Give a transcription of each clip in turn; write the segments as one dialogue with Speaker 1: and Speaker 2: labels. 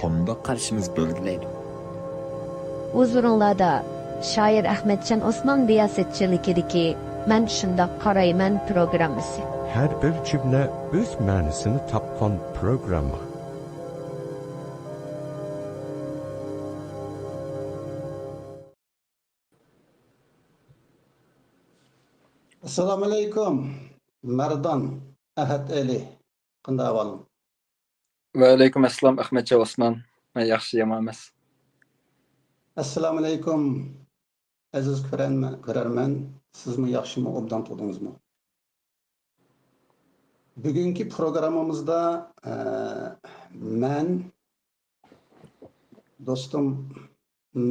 Speaker 1: qanday qarashimiz belgilaydi.
Speaker 2: Huzurunlarda shoir Ahmedcan Osman riyosetchiligidagi "Men shundoq qarayman" programmasi.
Speaker 3: Her bir cümle öz ma'nosini topgan programma.
Speaker 4: Assalamu alaikum. Mardan Ahad Ali. Qanday ahvoling?
Speaker 5: Va alaykum assalom Ahmedjon Osman. Men yaxshi yomon emas.
Speaker 4: Assalomu alaykum. Aziz ko'rarman, sizmi yaxshimi, obdan turdingizmi? Bugungi programmamizda men do'stim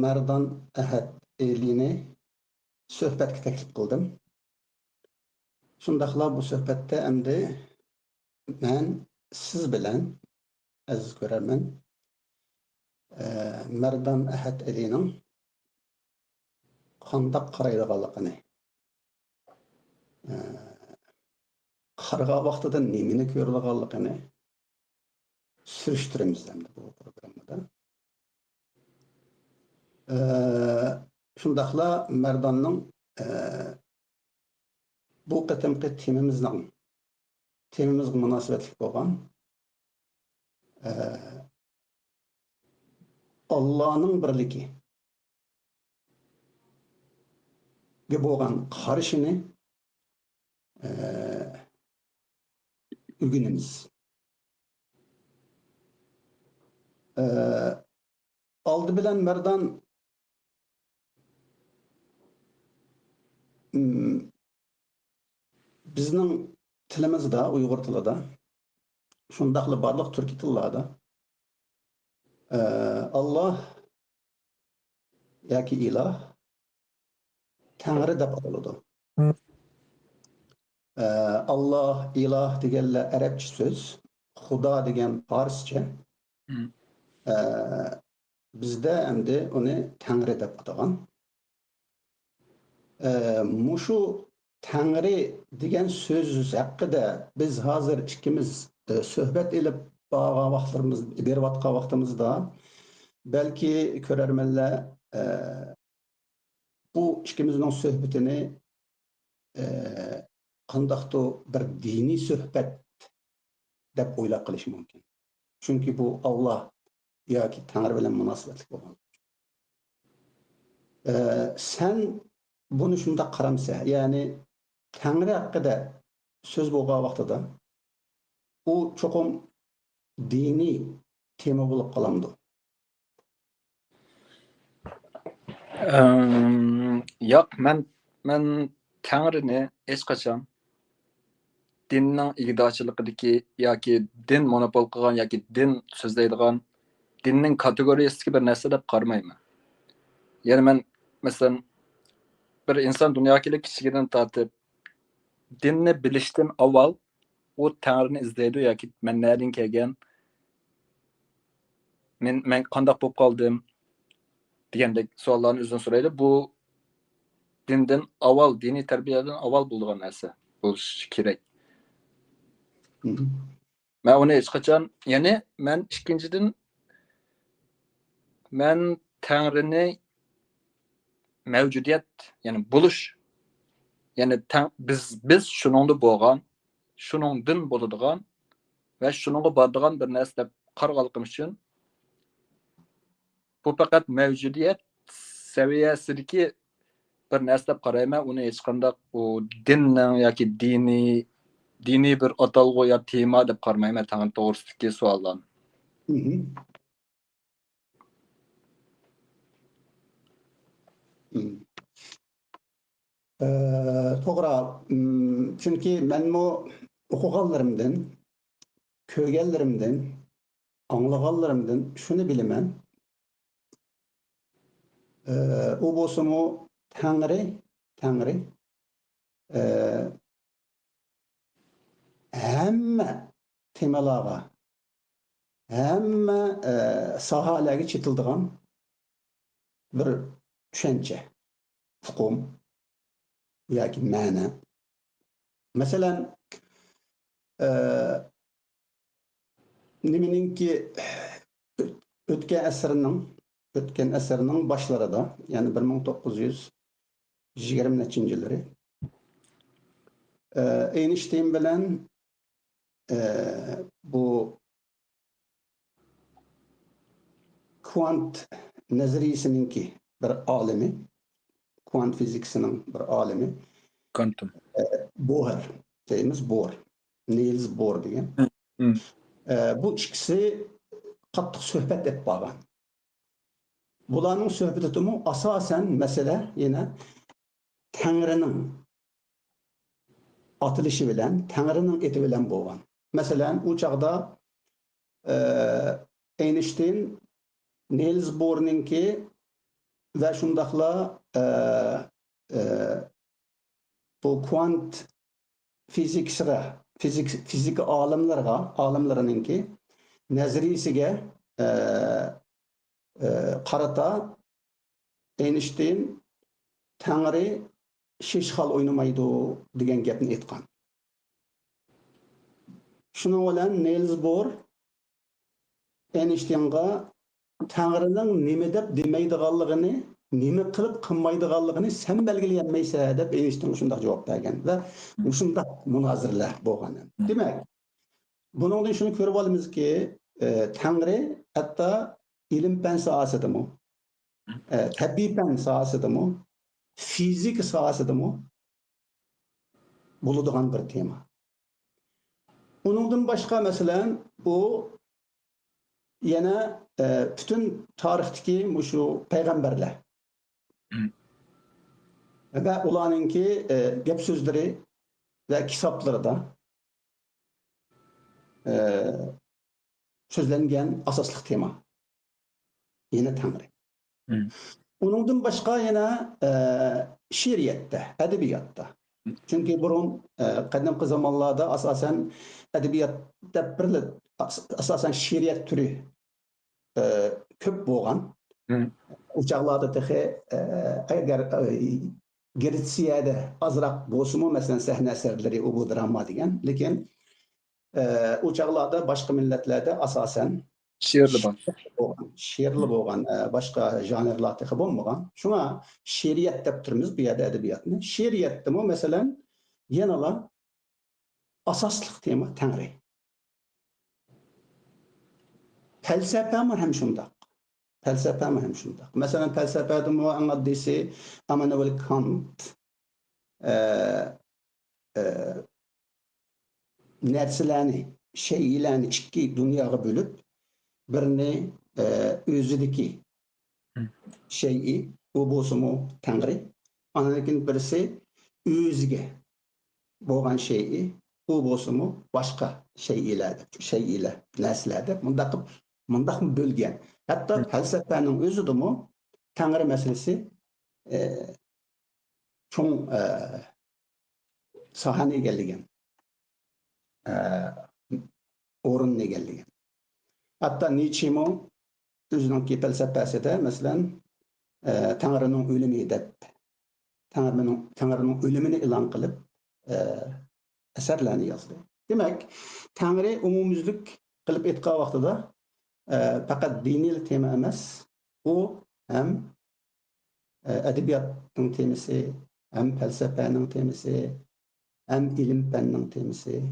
Speaker 4: Mardan Ahad Ali'ni suhbatga taklif qildim. Shundaqla bu suhbatda endi men siz bilan aziz ko'rarman Mardan Ahad Ali'ning qanday qaraydiganligini, qaragan vaqtida nimani ko'radiganligini surishtiramiz endi bu programmada. Shundaqla Mardanning bu qatimqi temamizga munosabatli bo'lgan Allohning birligi ga bo'lgan qarashini o'rganamiz. Oldi bilan Mardan bizning tilimizda, Uyg'ur tilida, shundaqla barliq turkiy tillarda Alloh yoki iloh Tangri deb ataladi. Alloh, iloh deganlar arabcha so'z, Xudo degan farscha. Bizda endi uni Tangri deb atagan. Mushu Tangri degan so'z haqida biz hozir ikkimiz suhbat elib berayotgan vaqtimizda balki ko'rarmanlar bu ikkimizning suhbatini qandaqdir bir diniy suhbat deb o'ylab qilish mumkin. Chunki bu Alloh yoki Tangri bilan munosabatli bo'lgan. Sen buni shunda qaramsa, ya'ni Tangri haqida so'z bo'lgan vaqtida u cho'qim diniy tema bo'lib qolamdi.
Speaker 5: Yo'q, men Tangrini hech qachon dinning ig'dochiligidagi yoki din monopol qilgan yoki din so'zlaydigan dinning kategoriyasiga bir narsa deb qaramayman. Ya'ni men masalan bir inson dunyoga kichikdan tortib dinni bilishdan avval u Tangrini izlaydi yoki men nereden kelgan, men qanday bo'lib qoldim degandek savollarni o'zidan so'raydi. Bu dindan avval, diniy tarbiyadan avval bo'lgan narsa bo'lishi kerak. Men uni hech qachon, ya'ni men ikkinchidan men Tangrini mavjudiyat, ya'ni bo'lish, ya'ni biz shuningda bo'lgan, shuningdan bo'ladigan va shuningga boradigan bir narsa deb qaraganligim uchun bu faqat mavjudiyat saviyasidagi bir narsa deb qarayman. Uni hech qanday u dinning yoki diniy bir atalg'u yo tema deb qaramayman Tangri to'g'risidagi savollarni.
Speaker 4: To'g'ri, chunki menmi o'qiganlarimdan, ko'rganlarimdan, anglaganlarimdan shuni bilaman. U bo'lsa-mu Tangri hamma temalarga, hamma sohalarga chetildigan bir tushuncha, hukm yoki ma'na. Masalan, nimaninki o'tgan asrning boshlarida, ya'ni 1920-yilları Einstein bilan bu kvant nazariyasininki bir alimi, kvant fiziksinin bir alimi
Speaker 5: Quantum.
Speaker 4: Bohr deymiz, Bohr. Niels Bohr degan. Bu ikkisi qattiq suhbat etib qolgan. Bularning suhbatimi asosan masala yana Tangrining atılışı bilan, Tangrining eti bilan bo'lgan. Masalan, u chaqda Einstein Niels Bohr'ninki ve şundaqla bu kvant fizik alimlarininki nazariyasiga qarata Einstein Tangri hech xil o'ynamaydi degan gapni aytgan. Shuning bilan Niels Bohr Einsteinga Tangrining nima deb demaydiganligini, nima qilib qilmaydiganligini sen belgileyolmaysan deb Einstein shunday javob bergan va shunday munoziralar bo'lgan. Demak, buningdan shuni ko'rib olamizki, Tangri hatto ilm fan sohasidami, tabiiy fan sohasidami, fizik sohasidami bo'ladigan bir tema. Uningdan boshqa masalan, bu yana bütün tarixdagi şu payg'ambarlar ve ularninki gap so'zlari ve kitoblarida so'zlangan asosli tema yana Tangri. Uningdan boshqa yana she'riyatda, adabiyotda. Chunki burun qadimgi zamonlarda asosan adabiyotda asosan she'riyat turi ko'p bo'lgan. U chaqlarda tehi agar Gretsiyada azroq bo'lsa-mu, masalan sahna asarlari, u bu drama degan, lekin u chaqlarda boshqa millatlarda asosan she'rli bo'lgan, boshqa janrlar tehi bo'lmagan. Shunga she'riyat deb turamiz bu yerda adabiyotni. She'riyatdami masalan yana asosli tema Tangri. Felsefe mi hem şundak? Felsefe mi hem şundak? Mesela felsefede mu anladısı Immanuel Kant nersilerini, şeylerini iki dünyaya bölüp birini özüdeki şeyi, bu bozumu Tangri. Anladıkın birisi özüge boğan şeyi, bu bozumu başka şey ile neslerdir. Mundaq bölgen. Hatta felsefenin özü de mu Tangri meselesi çok sahane egelligen. Orun egelligen. Hatta Nietzsche mu özününki felsefesi de mesela Tangri'nin ölümü dep Tangri'nin ölümünü ilan kılıp eserlerini yazdı. Demek Tangri umumyüzlük kılıp etqa vaqtida fakat dini tema emas, o hem edebiyatning temasi, hem felsefening temasi, hem ilim fanning temasi.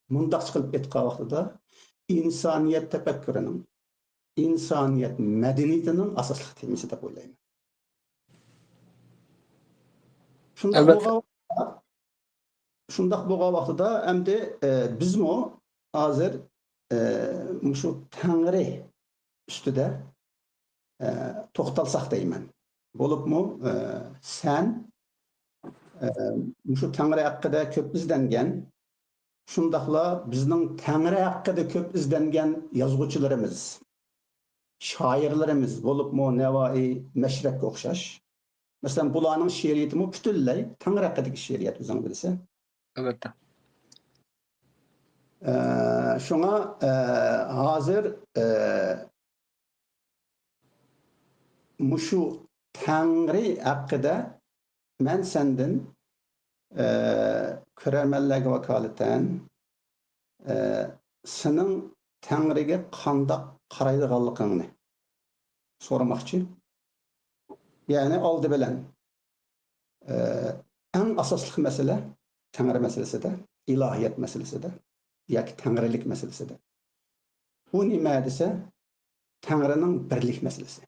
Speaker 4: Mundaq qilib etqa vaqtida insoniyat tafakkurining, insoniyat madaniyatining asosli temasi deb o'ylayman. Şundaq bo'lgan vaqtida endi bizmi hozir şu Tangri ustida to'xtalsaq deyman. Bo'libmi sen şu Tangri haqida ko'p izlangan, shundaqla bizning Tangri haqida ko'p izlangan yozuvchilarimiz, shoirlarimiz bo'libmi Navoiy, Mashrabga o'xshash. Masalan, bularning she'riyatimi butunlay Tangri haqidagi she'riyat o'zing bilsa.
Speaker 5: Albatta.
Speaker 4: Şuna hazır muşu Tangri hakkında men senden körermellerge vakaleten senin Tangri'ge qandaq qaraydiganligingni so'ramoqchi. Ya'ni oldi bilan eng asosli masala Tangri masalasida, ilohiyat masalasida yoki tangrilik masalasida. Bu nima desa, Tangrining birlik masalasi.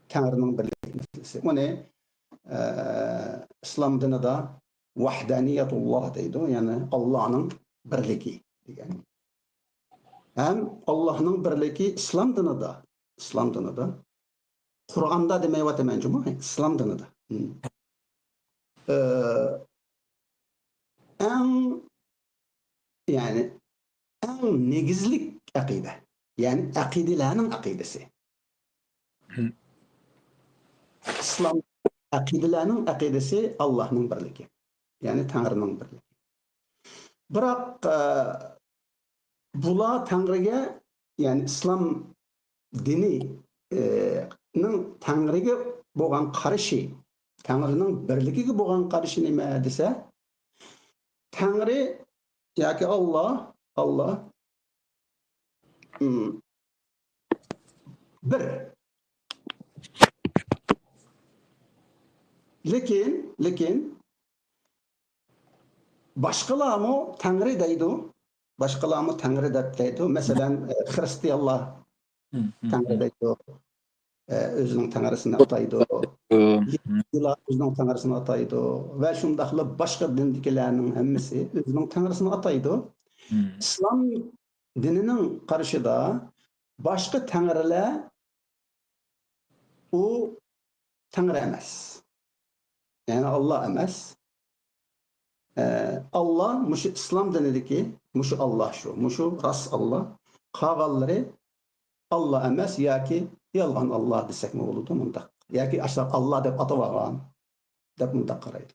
Speaker 4: Tangrining birlik masalasi. Uni islom dinida vahdaniyatulloh deydi, ya'ni Allohning birligi degan. Ham Allohning birligi islom dinida Qur'onda demayapman juma, islom dinida. Yani en negizlik aqida. Yani aqidelerinin aqidesi. İslam aqidelerinin aqidesi Allah'ın birligi. Yani Tanrı'nın birligi. Biroq bular Tanrı'ga, yani İslam dini Tanrı'ga bo'lgan qarashi, Tanrı'nın birligiga bo'lgan qarashi nima desa, Tanrı yoki Allah bir. Lekin boshqalarmi Tanrı deydi, boshqalarmi Tanrı deb deydi. Masalan, Hristiyanlar Tanrı deydi. Özünün Tanrısını ataydı. Yahudilar özünün Tanrısını ataydı. Ve şundaqla başqa dindikilərinin həmmisi özünün Tanrısını ataydı. İslam dininin qarşıda başqa tanrılar o Tanrı emas. Yani Allah emas. Allah muşu İslam dinideki muşu Allah muşu ras Allah. Qağalları Allah emas yoki yolg'on Allah desek mi olurdu mundaq. Yoki aslında Allah deb atavagan deb mundaq qaraydi.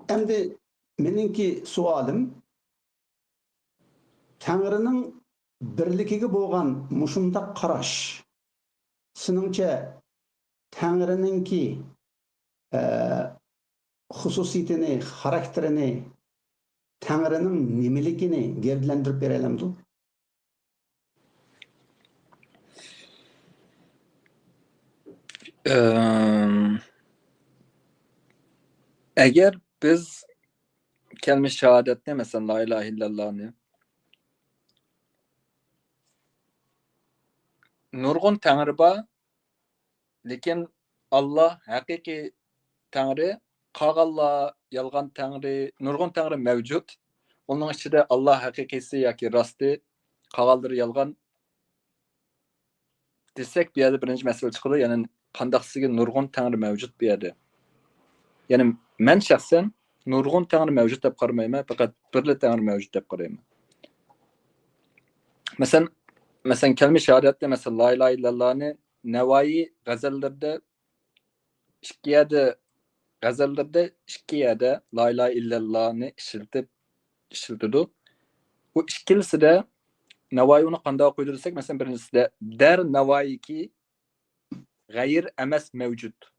Speaker 4: Endi meningki suolim Tanrı'nın birligiga bo'lgan mushundaq qarash. Siningcha Tanrı'ningki xususiyatini, xarakterini, Tanrı'nın nimeligini gevdlendirip verelimdi.
Speaker 5: Eğer biz kelime şehadetne mesela la ilahe illallah'ni nurgun Tanrı ba, lekin Allah hakiki Tanrı, qağalla yalgan Tanrı, nurgun Tanrı mevcut. Onun içinde Allah hakikisi yoki rastı, qağalları yalgan desek bir yerde birinci mesele çıkılı. Yani qandaqsıga nurgun Tanrı mevcut bir yerde. Yani men şahsen nurgun Tanrı mevcut deb qaramayman, faqat birli Tanrı mevcut deb qarayman. Mesela kelime şehadette mesela la ilahe illallah'ni Navoiy g'azallerde ikki yerde la ilahe illallah'ni işiltidi. Bu ikkilisi de Navoiy uni qanday qo'ydi desak, mesela birincisi de der Navoiy ki g'ayr emas mevcut.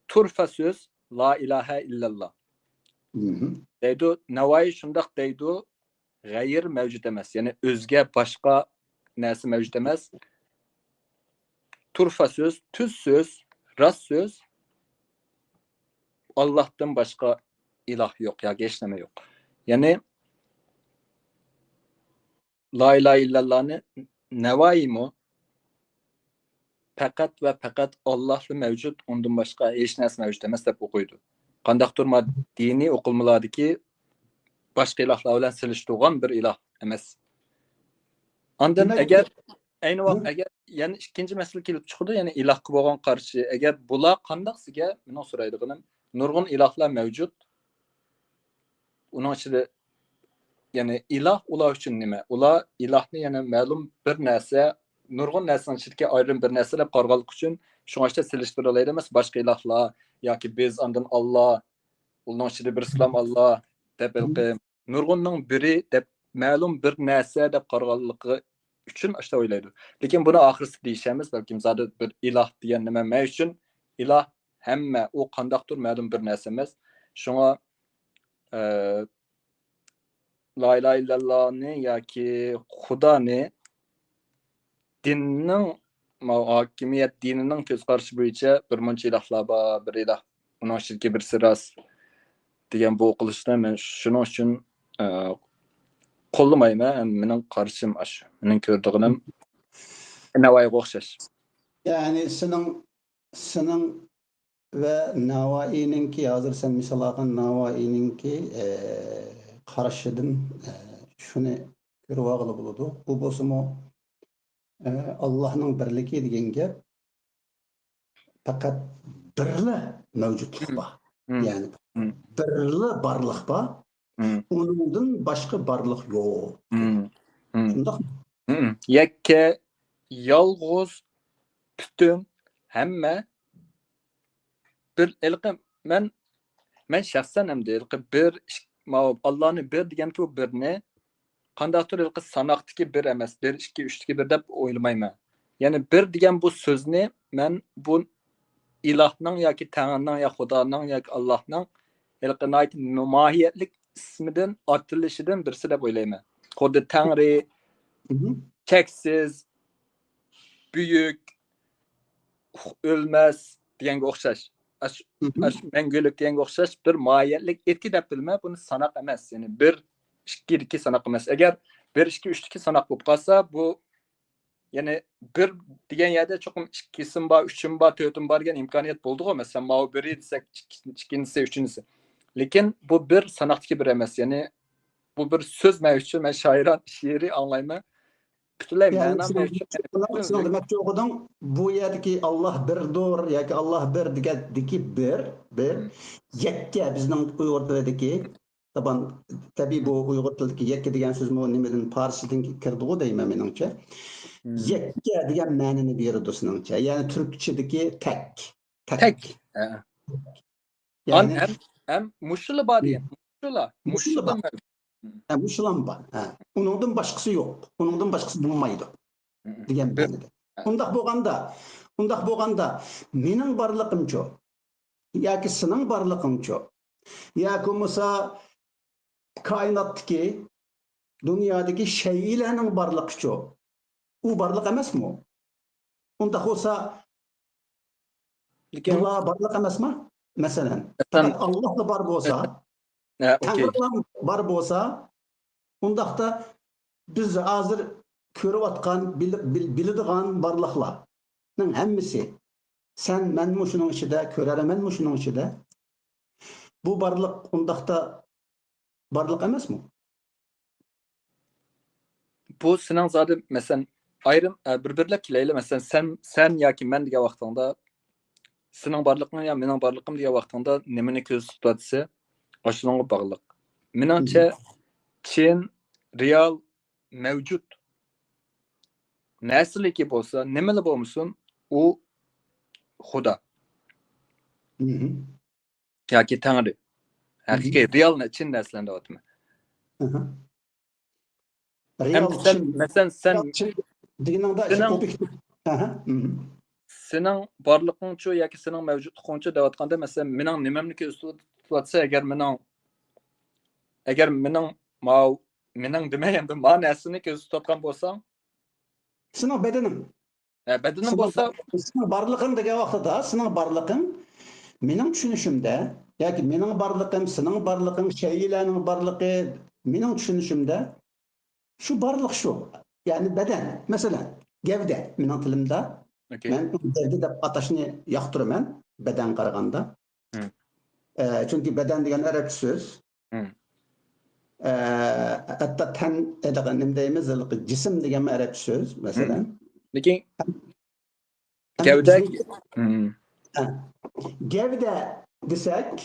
Speaker 5: Turfa söz la ilahe illallah. Deydi Navoiy shundaq deydi, g'ayr mevcut emas. Yani özge başka narsa mevcut emas. Turfa söz, tüz söz, rast söz, Allah'tan başka ilah yok ya, geçleme yok. Yani la ilahe illallah'ni Navoiy mu fakat ve fakat Allah'lı mevcut, ondan başka hiç narsa mevcut emas deb o'qiydi. Qandaq turma dini o'qilmalardiki başka ilahlar bilan silishtirgan bir ilah emas. Ondan eğer aynı vaqt eğer yani ikinci mesele kelib chiqdi, yani ilahga bo'lgan qarshi, eğer bular qandaqsiga men so'raydiganim, nurg'un ilahlar mevcut. Onun içinde yani ilah ular uchun nima? Ular ilahni yani ma'lum bir narsa, nurg'un narsaning ichidagi ayrim bir narsa deb qarg'anlik uchun shunga silishtiroladi emas, boshqa ilahlar yoki biz ondan Allah, uning ichida bir islom Allah deb nurg'unning biri deb ma'lum bir narsa deb qarg'anligi uchun ashta o'ylaydi. Lekin buni oxirisi deyishamiz, balkim zodi bir ilah degan nima men uchun ilah hamma u qandaqdir ma'lum bir narsa emas. Şuna la ilahe illallah'ni yoki Xudoni dinning hokimiyat dinining ko'z qarashi bo'yicha bir muncha ilohlar bor, bir iloh uning shirki bir siras degan bu o'qilishda men shuning uchun qo'llamayman. Mening qarashim shu. Mening ko'rdig'im Navoiyga o'xshash.
Speaker 4: Yani senin ve Navai'ninki hazır sen misal algan Navai'ninki karşıdın şunu görüp ağlı buludu. Bu bozumu Allah'ın birliki degan gap fakat birli mevcutluk var. Yani birli barlık var. Onundan başka barlık yok. Şundak mı?
Speaker 5: Yekke yalğız bütün hemme bir ilqi men şahsen hem de ilqi bir Allah'ın bir degan bu birni qandaqdir ilqi sanoqdiki bir emas, 1 2 3 1 deb o'ylamayman. Yani bir degan bu so'zni men bu ilohning yoki Tangrining yoki Xudoning yoki Allohning ilqi mohiyatlik ismidan atilishidan birisi deb o'ylayman. Xuddi Tangri cheksiz, büyük, ölmez deganga o'xshash. Mangulik deganga o'xshash bir mohiyatlik etki deb bilma, buni sanoq emas. Yani 1 2 2 sanoq emas. Agar 1 2 3 2 sanoq bo'lib qolsa, bu yani 1 degan yerda cho'qim 2sim bor, 3im bor, 4im bor degan imkoniyat bo'ldi-ku. Masalan, mau 1 desak, ikkinchisi, uchinchisi. Lekin bu bir sanoqdagi bir emas. Yani bu bir so'z mavjud. Men she'riy anglayman. Butunlay ma'no
Speaker 4: Sen demek okudun bu yerdeki Allah birdir yoki Allah bir degandiki bir yakka bizning Uyg'ur tilidagi tabii bu Uyg'ur tilidagi yakka degan so'z nimadan Farsdan kirdi-ku deyman menimcha. Yakka degan ma'noni beradi seningcha. Ya'ni turkchadagi tek.
Speaker 5: Yani hem mushula bor degan. Mushula.
Speaker 4: Muşulan var. Onundan başkası yok. Onundan başkası bulmaydı. Diyen ma'noda. Undaq bo'lganda mening barlig'imcha yoki sening barlig'ingcha yoki bo'lmasa koinotdagi dunyodagi shaylarning barlig'icha u barliq emasmi? Undaq bo'lsa bular barliq emasmi? Masalan, Alloh bar bo'lsa Tanrı'dan var bolsa, undaqda biz hazır körüp atkan, biladigan barlıqlarning hammasi sen men şunun içinde, körermen şunun içinde. Bu barliq undaqda barliq emasmi?
Speaker 5: Bu sening zodi mesela ayrim bir-birlab kelayli. Mesela sen yoki men degan vaqtingda sening barliqing yo mening barliqim degan vaqtingda nimani ko'z tutsa aşınanğa bağlıq. Menimcha chin real mavjud nasliki bo'lsa, nimali bo'lmasin, u Xudo. Yoki Tangri. Haqiqiy real chin naslanda o'tma.
Speaker 4: Real
Speaker 5: mesela sen
Speaker 4: deganingda objektiv.
Speaker 5: Sening barliqingcha yoki sening mavjudligingcha deyotganda, masalan, mening nimamni ko'z tutsa, agar mening demayamda ma'nosini ko'z tutgan bo'lsam,
Speaker 4: sening bedenim.
Speaker 5: Bedenim bo'lsa,
Speaker 4: sening barliqing degan vaqtda, sening barliqing mening tushunishimda yoki mening barliqim, sening barliqing, shaylarning barliqi mening tushunishimda shu barliq shu. Ya'ni beden. Masalan, gavda mening tilimda men gavda deb atashni yoqtiraman beden qaraganda. Çünkü beden degan arab so'z. Hatta tan degan nimdaymiz, jism degan arab so'z masalan.
Speaker 5: Lekin gavda desak,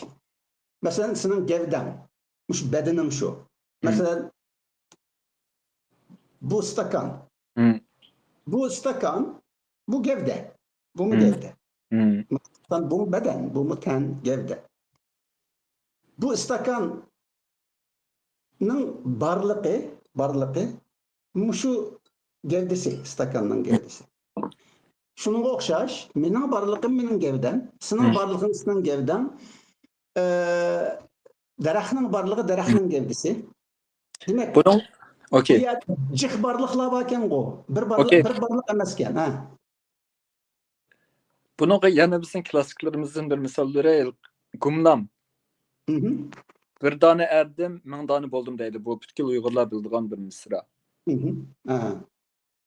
Speaker 5: masalan sening gavdan, mush bedening shu. Masalan bu stakan. Bu stakan, bu gavda. Bu mu gavda? Bu mu beden, bu mu ten, gavda. Bu stakanın barlığı şu gövdesi, stakanın gövdesi. Şunun o'xshash, mening barlig'im mening gavdam, sening barlig'ing sening gavdam.
Speaker 4: Daraxtning barlığı daraxtning gevdisi. Demek
Speaker 5: Bunun
Speaker 4: bu
Speaker 5: okey.
Speaker 4: yer cık barlıklar varken o.
Speaker 5: Okey.
Speaker 4: Bir barlık emasken. Ha.
Speaker 5: Bunun yana bizim klasiklerimizin bir misalları gumnam.
Speaker 4: Hı hı.
Speaker 5: Bir tane erdim, min tane buldum deydi. Bu bütkül Uygurlar bildiğin bir misra.
Speaker 4: Hı hı. Ha.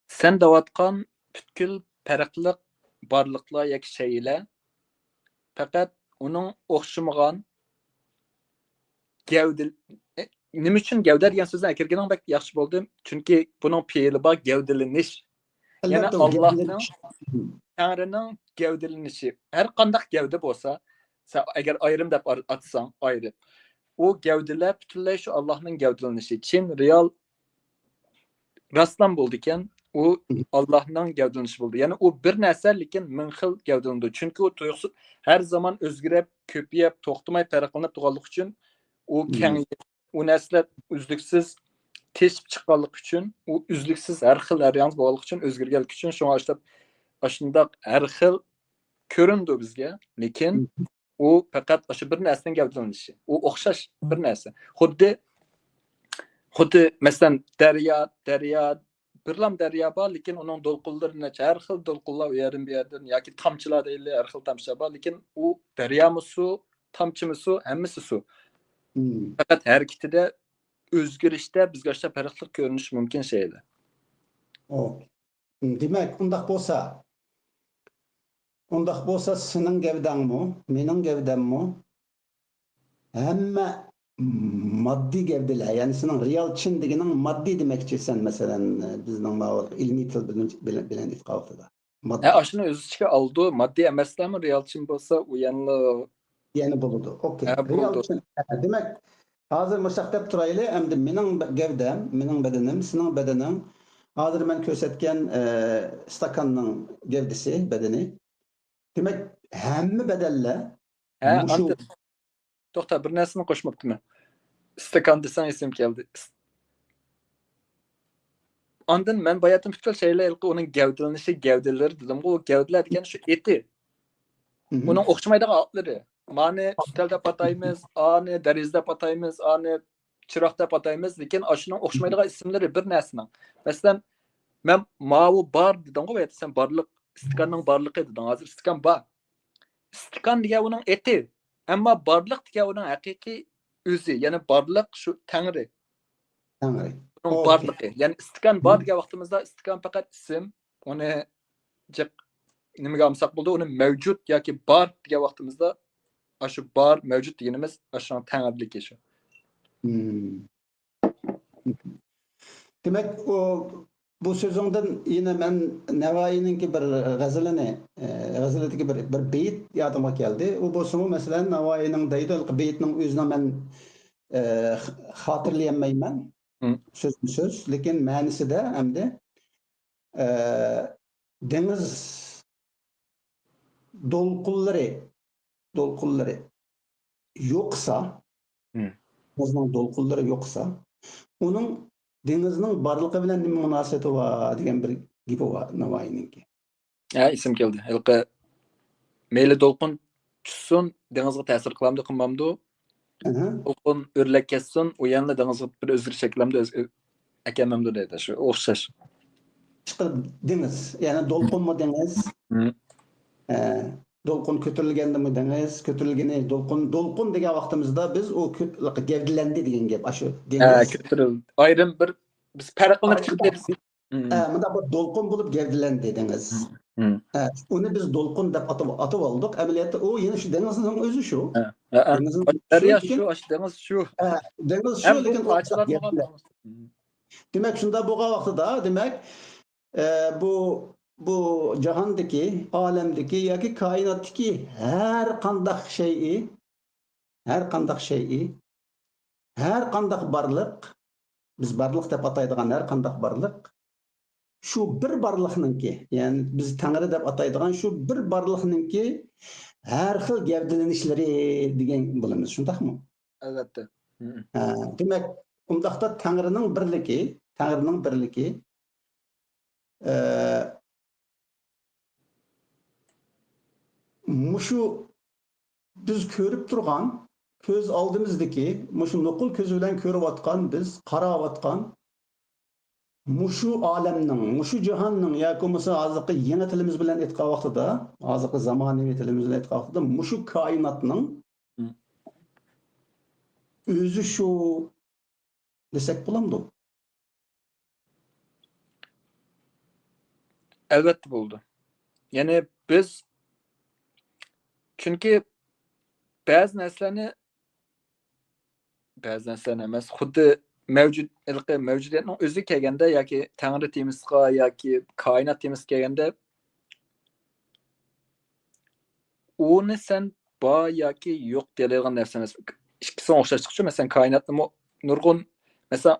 Speaker 5: Sen davatkan bütkül farklı barlıklar yak şeyle fakat onun oxşumagan gevdil nima uchun gavda degan so'zni akirganing bak yaxshi bo'ldi. Chunki buning fe'li bor gavdilanish. Ya'ni
Speaker 4: Elbette o
Speaker 5: Allohning
Speaker 4: Hı.
Speaker 5: Tangrining gavdilanishi. Har qanday gavda bo'lsa, sen agar ayrim deb atsang, ayrim. O gavdilar butunlay shu Allohning gavdilanishi. Chin real rastlan bo'ldi ekan, u Allohning gavdilanishi bo'ldi. Ya'ni u bir narsa lekin ming xil gavdilandi. Chunki u tuyuqsiz har zaman o'zgarib, ko'payib, to'xtamay farqlanib turganligi uchun u keng u narsalar uzluksiz teshib chiqqanligi uchun u uzluksiz har xil variant bo'lganligi uchun o'zgarganligi uchun shunga ishlab shundoq har xil ko'rindi bizga, lekin u faqat o'sha bir narsaning gavdalanishi. U o'xshash bir narsa. Xuddi masalan daryo birlam daryo bor, lekin uning to'lqinlari har xil to'lqinlar u yerdan bu yerdan yoki tomchilar deyli, har xil tomchilar bor, lekin u daryomi suv, tomchimi suv, hammasi suv. Faqat harakatida o'zgarishda bizga o'sha farqli ko'rinishi mumkin şeydi.
Speaker 4: O. Demek undaq bolsa senin gevdanmı, menin gevdammı? Hamma maddi gevdiler. Yani senin real çin degenin maddi demekçi sen mesela bizning ilmi til bilen ifqalıda. Maddi.
Speaker 5: Aşını öz içine aldı, maddi emaslarmi real çin bo'lsa, u yanlı
Speaker 4: Yeni buludu. Okey.
Speaker 5: Ha,
Speaker 4: Real
Speaker 5: buldu.
Speaker 4: çin. Demek hazır muşaq dep turaylı, emdi menin gevdam, menin bedenim, senin bedenin. Hazır men kösetken stakanның gevdisi, bedeni. Demek hamma bedelle muşu
Speaker 5: andi to'xta bir narsani qo'shmoqchiman. Stakan desang esim keldi. Ondan men bayatim fikr şeyler uning gavdalanishi, gavdalari dedim. Bu gavdalar degan shu eti. Uning o'xshamaydigan otlari. Mani ustalda pataymiz, ani darizda pataymiz, ani chiroqda pataymiz, lekin shuning o'xshamaydigan ismlari bir narsaning. Masalan, men mavu bar dedim, bu sen barliq, istikanning barliqi dedim. Hozir istikan bor. Istikan degan uning eti. Ammo barliq degan uning haqiqiy o'zi, ya'ni barliq shu Tangri.
Speaker 4: Tangri.
Speaker 5: Uning barliqi. Ya'ni istikan bor degan vaqtimizda istikan faqat ism, uni nimaga olsak bo'ldi, uni mavjud yoki bor degan vaqtimizda shu bor mavjud deganimiz shu Tangrligi shu.
Speaker 4: Demek o bu sözünden yine ben Nevai'ninki bir gazalideki bir beyit yadıma geldi. O bozumu mesela Nevai'nin deydi, beyitinin özüne ben hatırlayamayman. Söz. Lekin manisi de hem de deniz dolqulları yoksa, denizin dolqulları yoksa, onun denizning barlığı bilen nima münasebeti var degan bir gibi var Navai'ninki.
Speaker 5: Isim keldi. Ilqi meyli dolqun tushsin, dengizga ta'sir qilamdi, qilmamdi. Dolqun o'rlak ketsin, u yana dengizga bir o'zgarish shaklamda akamamdi deydi. Shu o'xshash.
Speaker 4: Deniz, yani dolqun mu deniz? Dolqun kötürülgende mi deniz? Kötürülgeni dolqun degan vaqtimizda biz o gevdilendi degan gap. Aşı deniz.
Speaker 5: Kötürül. Ayrım bir biz farqlanib chiqdik.
Speaker 4: Bunda bu dolqun bulup gevdilendi deniz. Onu biz dolqun deb atıp aldık. Ameliyatda o yine şu denizin özü şu.
Speaker 5: Derya şu, deniz şu.
Speaker 4: Deniz şu, lekin demek şunda bu vaqtida demek bu jahondagi, olamdagi yoki koinotdagi har qanday şeyi, har qanday barliq, biz barliq deb ataydigan har qanday barliq şu bir barliqninki, yani biz Tangri deb ataydigan şu bir barliqninki har xil gavdalanishlari degan bo'lamiz, shundaqmi?
Speaker 5: Albatta.
Speaker 4: Demek undaqda Tangrining birligi mushu biz ko'rib turgan ko'z oldimizdagi mushu nuqul ko'zi bilan ko'rayotgan biz qarayotgan mushu olamning mushu jahonning yoki bo'lmasa hozirgi yangi tilimiz bilan aytgan vaqtida hozirgi zamonaviy tilimiz bilan aytgan vaqtida mushu koinotning o'zi shu desak bo'lamdi.
Speaker 5: Elbette buldu. Yani biz çünkü bazı neslerini emas, xuddi mevcudiyatning o'zi kelganda yoki Tangri temizga yoki koinot temiz kelganda uni sen bor yoki yo'q deyiladigan narsa emas. Ikkisini o'xshash chiqdi. Masalan, koinotni nurg'un, masalan,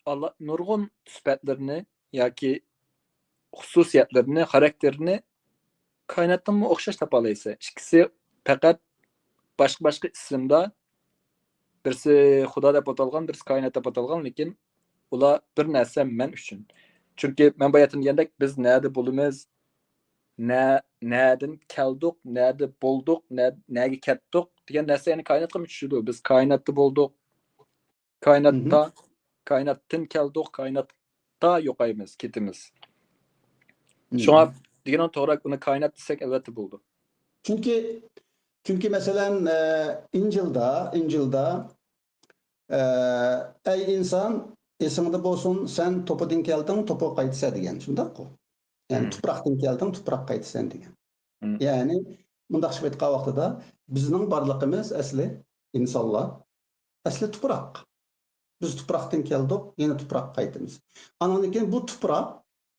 Speaker 5: Allah nurg'un sifatlarini yoki xususiyatlarini, xarakterini koinotdan o'xshash topa olaysiz. Ikkisi faqat boshqa ismda, birisi Xudo deb atalgan, birisi koinot deb atalgan, lekin ular bir narsa men uchun. Chunki men bu yerdan degandek biz nerede bo'lamiz, nereden keldik, nerede bo'ldik, nerga ketdik degan narsa yani koinotga tushdi. Biz koinotda bo'ldik. Koinotdan keldik, koinotda yo'qaymiz, ketimiz. Şuna degan to'g'ri uni koinot desak albatta bo'ldi.
Speaker 4: Çünkü mesela İncil'da ey insan esingde bolsun sen topudan geldin topu qaytsa degan shundoq ku. Yani tuproqdan geldin tuproq qaytsan degan. Yani bundaq aytgan vaqtida bizning barligimiz asli insonlar asli tuproq. Biz tuproqdan keldik, yana tuproq qaytamiz. Andan keyin bu tuproq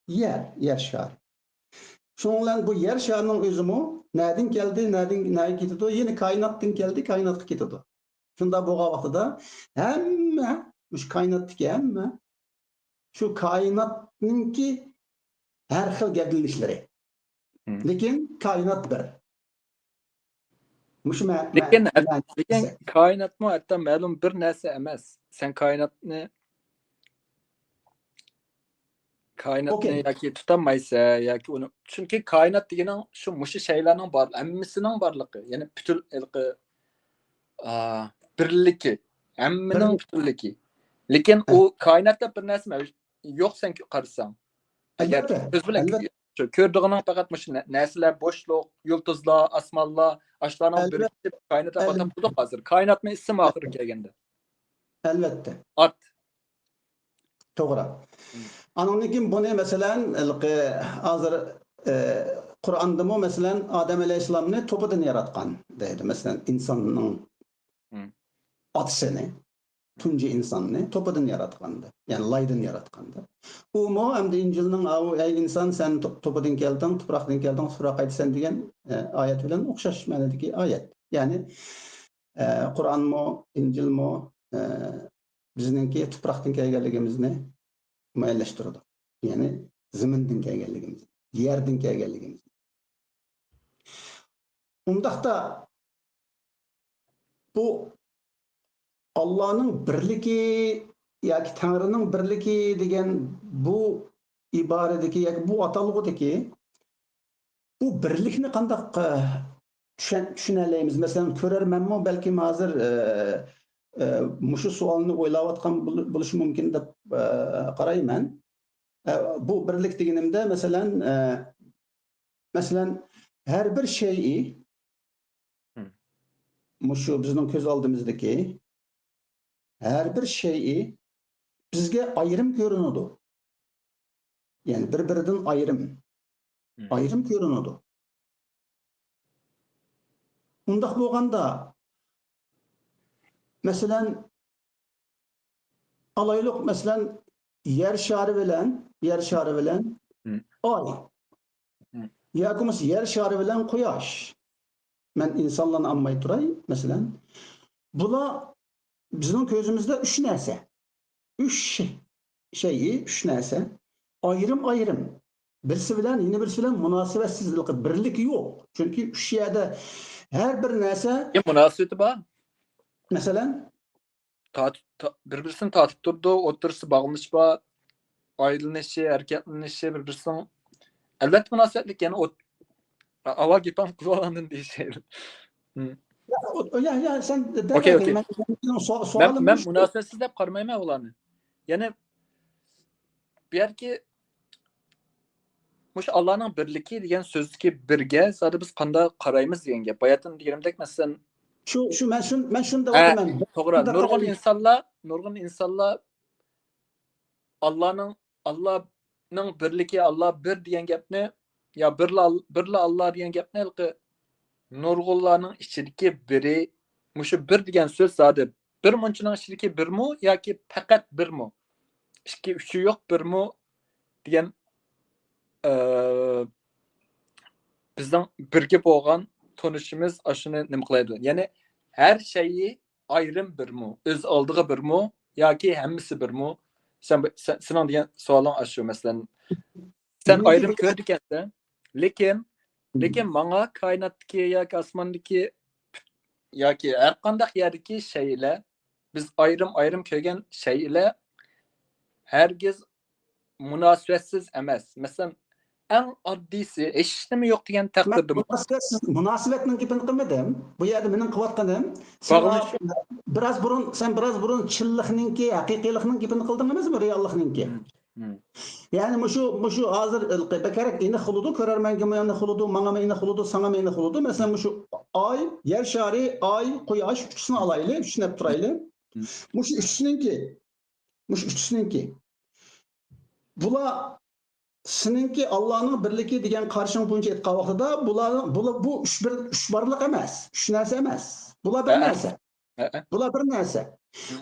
Speaker 4: yer şari. Şundan bu yer şarının özümü nereden geldi, nereye gitti? Yeni kainattan geldi, kainatga ketdi. Şunda bu vaqtida hamma şu kainatdagi hamma şu kainatninki har xil gagillishlari. Lekin kainat bir.
Speaker 5: Lekin koinotmi hatta ma'lum bir narsa emas. Sen koinotni yoki tutamaysa yoki uni chunki koinot deganing shu mushu shaylarning bor, hammasining borligi, ya'ni butul birligi, hammaning butunligi. Lekin u koinotda bir narsa yo'q sen qarasang. Agar ko'z bilan ko'rdig'ining faqat mushu narsalar, bo'shliq, yulduzlar, osmonlar, ashlarning birlashib koinotga qatab turdi hozir. Koinotning ismi oxiri kelganda.
Speaker 4: Albatta.
Speaker 5: At.
Speaker 4: To'g'ri. Andan keyin buni masalan hozir Qur'onda masalan Odam alayhissalomni to'pidan yaratgan deydi. Masalan insonning otisini, tunji insonni to'pidan yaratgandi. Ya'ni laydan yaratgandi. U hamda Injilning ey inson sen to'pidan kelding, tuproqdan kelding, tuproqqa qaytsan degan oyat bilan o'xshash ma'nodagi oyat. Ya'ni Qur'onmi, Injilmi bizningki tuproqdan kelganligimizni muayyanlashtirdi. Ya'ni zamindan kelganligimiz, yerdan kelganligimiz. Undaqda bu Allah'ның birligi yoki Tangrining birligi degan bu iboradagi yoki bu atalg'udagi bu birlikni qanday tushunalmaymiz? Masalan, ko'rarmanmi balki hozir mushu savolni o'ylayotgan bo'lishi mumkin deb qarayman. Bu birlik deganimda masalan har bir şeyi mushu bizning ko'z oldimizdagi her bir şeyi bizge ayrım görünüdü. Yani birbirinden ayrım görünüdü. Undaq bolganda mesela alaylık mesela yer şarı bilen ay. Yakumuz yer şarı bilen quyosh. Men insanlarni anmay turay mesela. Bula bizning ko'zimizda üç narsa. Üç narsa. Ayrım. Birisi bilan yeni birisi bilan munosabatsizlik, birlik yo'q. Chunki üç yerda her bir narsa
Speaker 5: munosabati bor.
Speaker 4: Masalan,
Speaker 5: bir-birisini tatib turdi, o'tirisi bog'lanish bor, ayrılışı, harakatlanishi, bir-birisini albatta munosabatlik, ya'ni avval gapim qilib deyishadi.
Speaker 4: Ya sen de
Speaker 5: Okey,
Speaker 4: bakayım.
Speaker 5: okey.
Speaker 4: Sualım
Speaker 5: Ben
Speaker 4: şu.
Speaker 5: münasebetsiz dep qarmayman ularni. Yani belki mush Allah'ның birligi degan so'zki birga zodi biz qanday qaraymiz degan gap. Bayatın deganimdek masalan
Speaker 4: Ben şunu da
Speaker 5: ha,
Speaker 4: otaman.
Speaker 5: to'g'ri. Nurg'un insonlar Allah'ның birligi, Allah bir degan gapni ya birla Allah degan gapni ilqi nurg'unlarning ichidagi biri mushu bir degan so'z zodi bir munchaning ichidagi birmi yoki faqat birmi? Ikki uchi yo'q birmi degan bizning birga bo'lgan tunishimiz shuni nima qiladi? Ya'ni har şeyi ayrim birmi, o'z oldiga birmi yoki hammasi birmi? Sening degan savoling shu masalan sen ayrim ko'rdi ekansan, lekin menga koinotdagi yoki osmondagi yoki har qanday yerdagi şeylar biz ayrim ko'rgan şeylar hergiz munosabatsiz emas. Masalan en oddiysi hech nima yo'q degan taqdirda
Speaker 4: Münasebetinin gipini qilmadim. Bu yerda mening qilayotganim
Speaker 5: Bağlanış.
Speaker 4: sen biraz burun chilliqninki, haqiqiylikning gipini qilding emasmi, reallikninki? Yani mushu hozir bakarak ini xuludu, ko'rarmanga meni xuludu, menga meni xuludu, sana meni xuludu. Mesela mushu ay, yer shari, ay, quyosh uchisini alayli, uchinib turayli. Mushu uchisininki. Bular seninki Allah'ın birligi degan qarshing bo'yicha aytgan vaqtida bu uch barliq emas, uch narsa emas. Bular bir narsa. Bular bir narsa.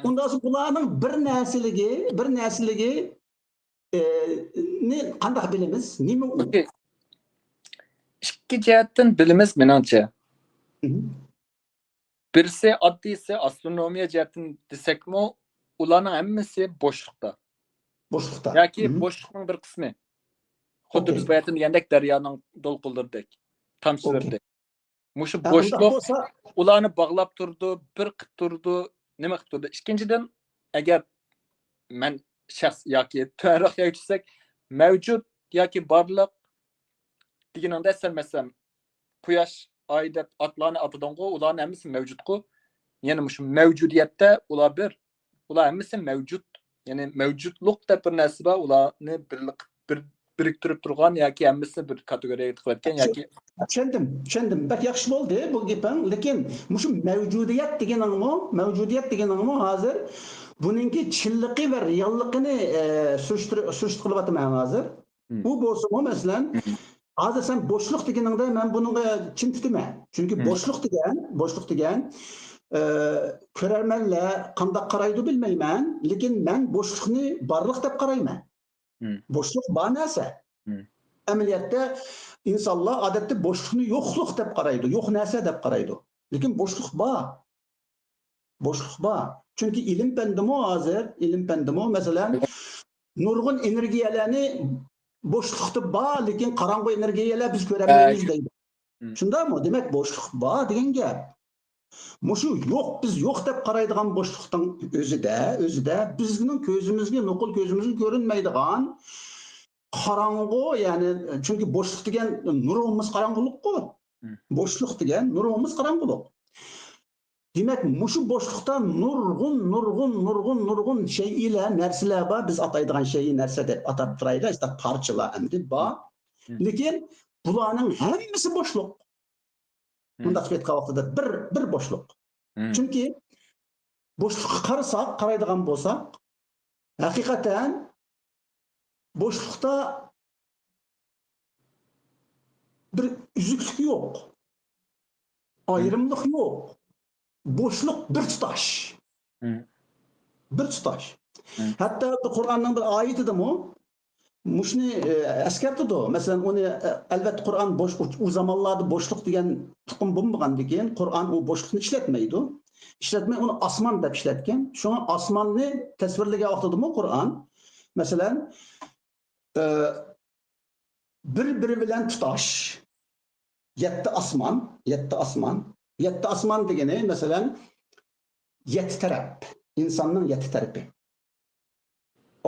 Speaker 4: Undan so'ng bularning bir narsaligi ne qanday bilamiz? Nima u?
Speaker 5: Ikki jihatdan bilimiz menimcha. Birisi oddiysi astronomiya jihatdan desakmi, ularning hammasi bo'shliqda.
Speaker 4: Boşlukta.
Speaker 5: Yoki bo'shliqning bir qismi. Xuddi biz bayatın degandek daryoning to'lqinlaridek, tomchilaridek. Mushu bo'shliq ularni bog'lab turdi, bir qilib turdi, nima qilib turdi. Ikkinchidan, agar men shaxs yoki tarixga tushsak, mavjud yoki borliq deganingda sanmasam, quyosh, oy deb otlarni atadingku, ularning hammasi mavjudku. Ya'ni mushu mavjudiyatda ular hammasi mavjud. Ya'ni mavjudlik deb bir narsa bor, ularni biriktirib turgan yoki hammasi bir kategoriyaga tiqayotgan yoki
Speaker 4: tushundim. Bak yaxshi bo'ldi bu gaping, lekin mushu mavjudiyat deganingmi hozir buningki chilliqi va realligini surishtirib qilyapman hozir. U bo'lsa-mu masalan hozir sen bo'shliq deganingda men bunga chin tutaman. Chunki bo'shliq degan ko'rarmanlar qanday qaraydi bilmayman, lekin men bo'shliqni borliq deb qarayman. Boşluk bor narsa. Amaliyotda insonlar odatda boşluqni yo'qlik deb qaraydi, yo'q narsa deb qaraydi. Lekin boşluk bor. Chunki ilm pandimi masalan nurg'un energiyalarni boşlukda bor, lekin qorong'u energiyalar biz ko'ramaymiz deydi. Shundaymi? Demak, boşluk bor degan gap. Mushu yo'q, biz yo'q deb qaraydigan bo'shliqning o'zida bizning ko'zimizga, nuqul ko'zimizga ko'rinmaydigan qorong'u, ya'ni chunki bo'shliq degan nurimiz qorong'ulik-ku. Bo'shliq degan nurimiz qorong'ulik. Demak, mushu bo'shliqda nurg'un shaylar, narsalar bor, biz ataydigan narsa deb atab turaylik, işte parchalar endi bor. Lekin bularning hammasi bo'shliq. Bunda aytgan vaqtida bir bo'shliq. Chunki bo'shliqqa qaraydigan bo'lsak, haqiqatan bo'shliqda bir uzuklik yo'q. Ayrimlik yo'q. Bo'shliq bir tutash. Hatto Qur'onning bir oyatidami mushni eskartidi. Masalan, uni albatta Qur'on u zamonlarda bo'shliq degan tuqum bo'lmagandan keyin Qur'on u bo'shliqni ishlatmaydi. Ishlatmay uni osmon deb ishlatgan. Shunga osmonni tasvirlagan vaqtidami Qur'on masalan bir-biri bilan tutash. Yetti osmon degani masalan yetti taraf, insonning yetti tarafi.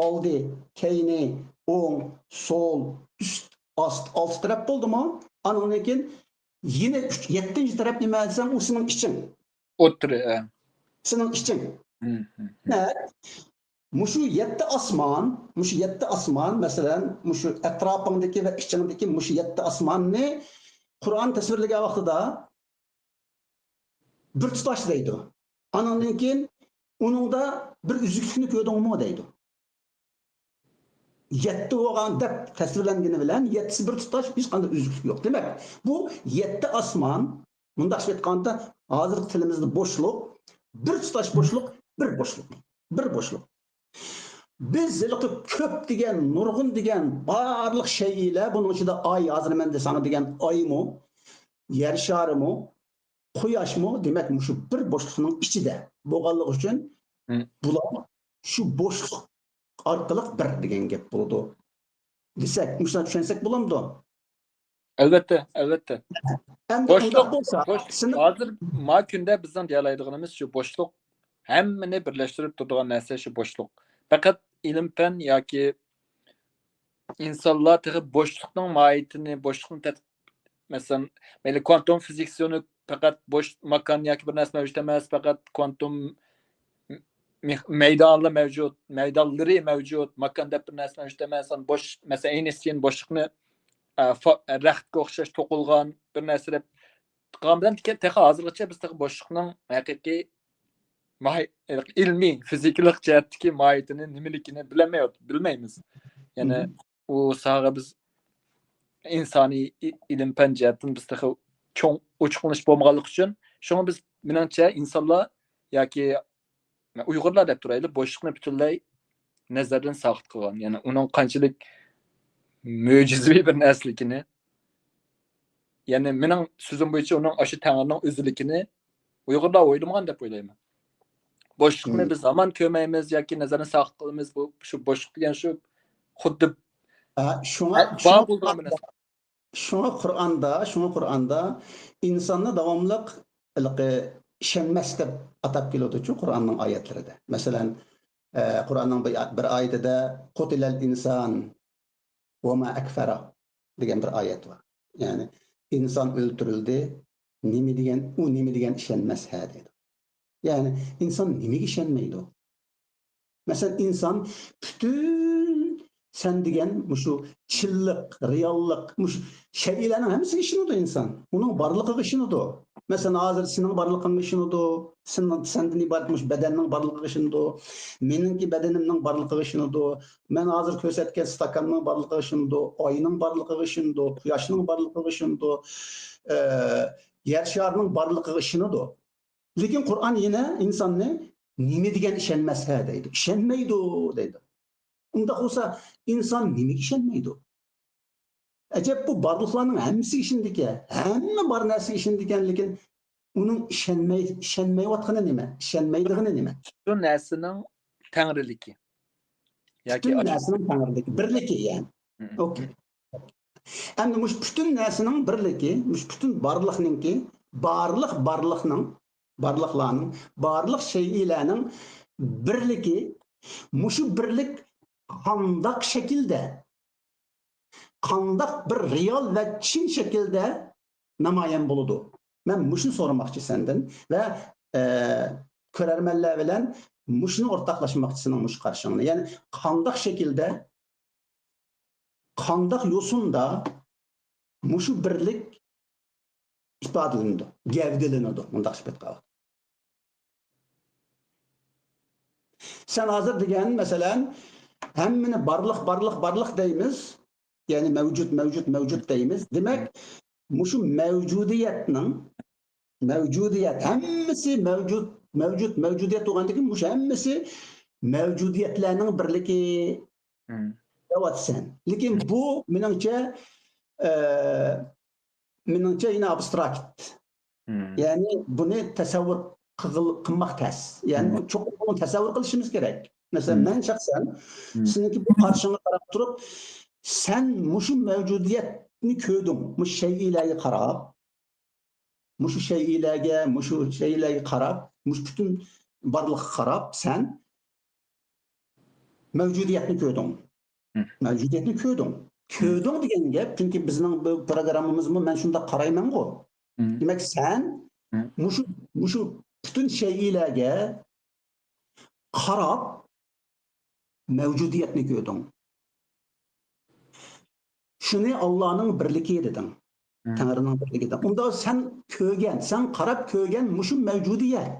Speaker 4: Oldi, keyni, o'ng, so'l, üst, alt taraf bo'ldimi? Anadan keyin yine 7. taraf nima desem o senin için.
Speaker 5: O'tiri.
Speaker 4: Senin için.
Speaker 5: Hı, hı.
Speaker 4: Ne? Muşu 7 asman, muşu 7 asman mesela muşu etrafındaki ve içindeki muşu 7 asman ne? Kur'an tasvirlege vaqtida bir tutaş deydi. Anandan keyin onun da bir üzüklükni ko'rdingmi deydi. 7 bo'lgan deb tasvirlangani bilan 7'si bir tutaş hech qanday üzüklük yo'q. Demak, bu 7 asman bundaş aytganda hozirgi tilimizda bo'shliq, bir tutaş bo'shliq, bir bo'shliq. Bir bo'shliq. Biz ko'p degan, nurg'un degan barliq shaylar, buning ichida ay, hozir men desam degan oymi, yer sharimi, quyoshmi, demak shu bir bo'shliqning ichida bo'lganligi uchun bular shu bo'shliq orqali bir degan gap bo'ladi. Desak, shuni tushunsak bo'lamdi.
Speaker 5: Albatta, albatta.
Speaker 4: Endi
Speaker 5: Boşluk,
Speaker 4: bo'lsa,
Speaker 5: hozir ma kunda bizning deyalaydiganimiz shu boşluk hammani birlashtirib turadigan narsa shu boşluk. Faqat ilm fan yoki insonlar tig'i boşlukning mohiyatini, boşlukni masalan, mayli kvantum fiziksiyoni faqat bo'sh makon yoki bir narsa mavjud emas, faqat kvantum maydonlar mavjud, maydonlari mavjud, makonda bir narsa mavjud emas, bo'sh, masalan, Einstein boshliqni raxtga o'xshash to'qilgan bir narsa deb qamdan texa hozirgacha biz boshliqning haqiqiy ilmiy, fiziklik jihatdagi mohiyatini nimaligini bilmaymiz. Ya'ni u sohaga biz insoniy ilm fan jihatdan biz texa cho'ng ochiqlanish bo'lmaganligi uchun shunga biz menimcha insonlar yoki Uyg'urlar deb turaylik, boshliqni butunlay nazardan saqit qilgan. Ya'ni uning qanchalik mo'jizaviy bir narsaligini, ya'ni mening so'zim bo'yicha uning o'sha tangrining o'ziligini Uyg'urlar o'ylamagan deb o'ylayman. Boshliqni biz zamon ko'rmaymiz yoki nazardan saqit qilamiz. Bu shu boshliq degan shu xuddi
Speaker 4: shunga Qur'onda insonni davomli ishonmas deb atab keluvchi Qur'onning oyatlarida. Masalan, Qur'onning bir oyatida qutilal inson va ma akfara degan bir oyat bor. Ya'ni inson o'ldirildi, nima degan ishonmas ha dedi. Ya'ni inson nimaga ishonmaydi? Masalan, inson butun sen degan shu chilliq, reallik, shaylarning hammasiga ishonadi inson. Uning borligiga ishonadi. Masalan, hozir sening borlig'ingga ishonadi, sendan iborat badanning borligiga ishonadi, meningki badanimning borligiga ishonadi, men hozir ko'rsatgan stakanning borligiga ishonadi, oyning borligiga ishonadi, quyoshning borligiga ishonadi, yer sharining borligiga ishonadi. Lekin Qur'on yana insonni nima degan ishonmas ha deydi. Ishonmaydi deydi. Unda bo'lsa inson nimaga ishonmaydi? Ajab, bu borliqlarning hammasi ishindiki, hamma bor narsaga ishondikan, lekin uning ishonmayotgani nima? Ishonmaydigani nima?
Speaker 5: Shu narsaning tangriligi.
Speaker 4: Yoki narsaning tangriligi, birligi yani. Okey. Endi butun narsaning birligi, butun borliqninki, barliq shaylarning birligi, shu birlik qandaq shaklda, qandaq bir real va chin shaklda namoyon bo'ladi. Men shuni so'ramoqchi sendan va ko'rarmanlar bilan shuni o'rtoqlashmoqchiman mush qarshingda. Ya'ni qandaq shaklda, qandaq yo'sinda shu birlik ifodalanadi, gavdalanadi, bunday sifatga. Sen hozir degan masalan hammani barliq deymiz. Ya'ni mavjud deymiz. Demak, shu mavjudiyat hammasi mavjudiyat bo'lgandan keyin hammasi mavjudiyatlarning birligi deyapsan. Lekin bu meningcha yana abstrakt. Ya'ni buni tasavvur qilmoq tas. Ya'ni cho'qim tasavvur qilishimiz kerak. Masalan, men shaxsan sizniki bu qarshingga qarab turib, sen shu mavjudiyatni ko'rding, shu shaylarga qarab, shu shaylarga qarab, butun borliqqa qarab, sen mavjudiyatni ko'rding. Mavjudiyatni ko'rding degan gap, chunki bizning bu programmamizmi men shunda qarayman-ku. Demek sen muşu bütün şeylerge qarab mevcudiyetini gördün. Şunu Allah'ın birliği dedin. Tanrı'nın birliği dedin. Onda sen kögen, sen qarab kögen muşu mevcudiyet.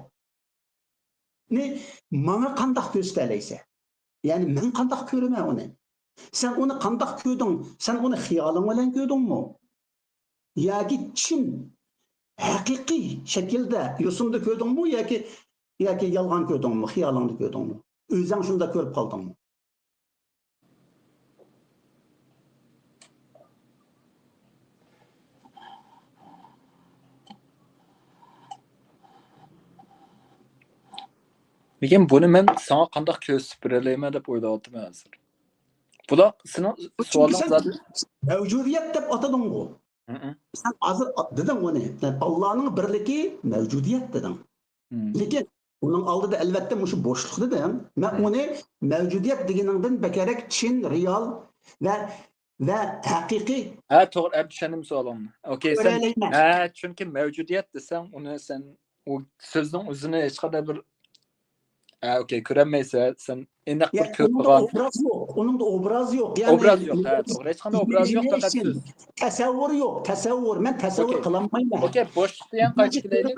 Speaker 4: Ne bana kandak gösterleyse. Yani men kandak görme onu. Sen onu kandak gördün, sen onu hiyalın bilen gördün mü? Yaki Çin hakiki şekilde yosunda gördün mü yaki yalgan gördün mü, hiyalanda gördün mü? Özün şunda görüp kaldın mı?
Speaker 5: Lekin buni men sana qanday ko'rsatib berayman deb o'ylayaptim hozir. Bular sening savoling
Speaker 4: Sen
Speaker 5: zaten
Speaker 4: mevcudiyet dep atadın bu. Sen hazır dedin onu. Yani Allah'ın birliği mevcudiyet dedin. Lekin onun aldığı da elbette şu boşluk dedim. Ben onu mevcudiyet deganinden bekerek Çin, real ve hakiki
Speaker 5: ha to'g'ri hep tushundim savolingni. Okey, sen
Speaker 4: öğrenilmez.
Speaker 5: ha chunki mavjudiyat desang uni sen o so'zning o'zini hech qanday bir okey ko'rolmaysan, sen aniq bir
Speaker 4: Yani
Speaker 5: ko'rib
Speaker 4: onun da
Speaker 5: turgan
Speaker 4: obraz yok. Onun da obraz yok. Yani
Speaker 5: obraz yo'q. Ha to'g'ri, hech qanday obraz yo'q, faqat so'z.
Speaker 4: Tasavvur yok. Tasavvur. Ben tasavvur
Speaker 5: Okey.
Speaker 4: kılamayım.
Speaker 5: Okey, boshliqni ham qaytib kelaylik.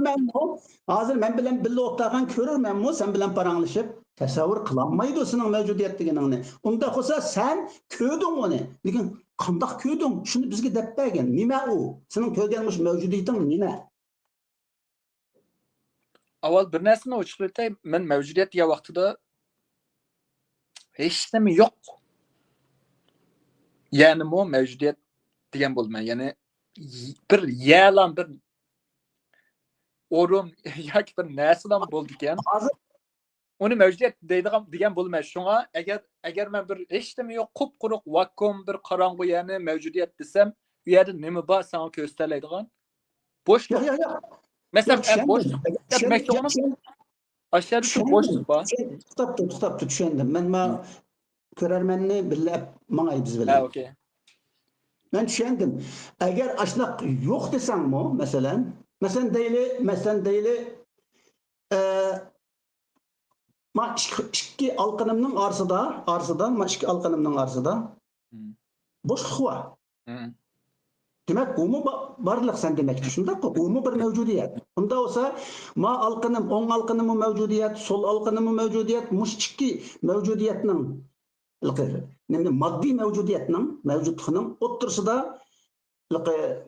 Speaker 4: Hazır ben bilen birle o'tlagan ko'rarman mu? Sen bilen paranglashib tasavvur kılanmaydı senin mevcudiyet deganingni. Unda olsa sen kördün onu. Lekin qandoq kördün? Şunu bizga deb bergin. Nima u? Senin ko'rganmish mevcudiyeting nima?
Speaker 5: Avval bir narsani ochiq aytay, men mavjudiyat degan vaqtida hech nima yo'q. Ya'ni bu mavjudiyat degan bo'lmaydi. Ya'ni bir yalan bir o'rin yoki bir narsadan bo'ldi ekan.
Speaker 4: Hozir
Speaker 5: Uni mavjudiyat deydigan degan bo'lmaydi. Shunga agar men bir hech nima yo'q, qup-quruq vakuum bir qorong'u ya'ni mavjudiyat desam, u yerda nima bor sana ko'rsatadigan? Bo'shliq.
Speaker 4: Yok.
Speaker 5: Mesela boşluk demek ki onun aşağıda şu boşluk var.
Speaker 4: Tutup düşündüm. Ben ma körermenni bile mangay biz bile.
Speaker 5: Ha okey.
Speaker 4: Ben düşündüm. Eğer aşnak yok desem mi mesela deyli ma iki alqanımның arsıda ma iki alqanımның arsıda boşluk var. Demek umu varlık sen demek şunda ki umu bir mevcudiyet. Bunda olsa ma alqanım, on alqanımı mevcudiyet, sol alqanımı mevcudiyet, muş iki mevcudiyetinin maddi mevcudiyetinin mevcutluğunun otursida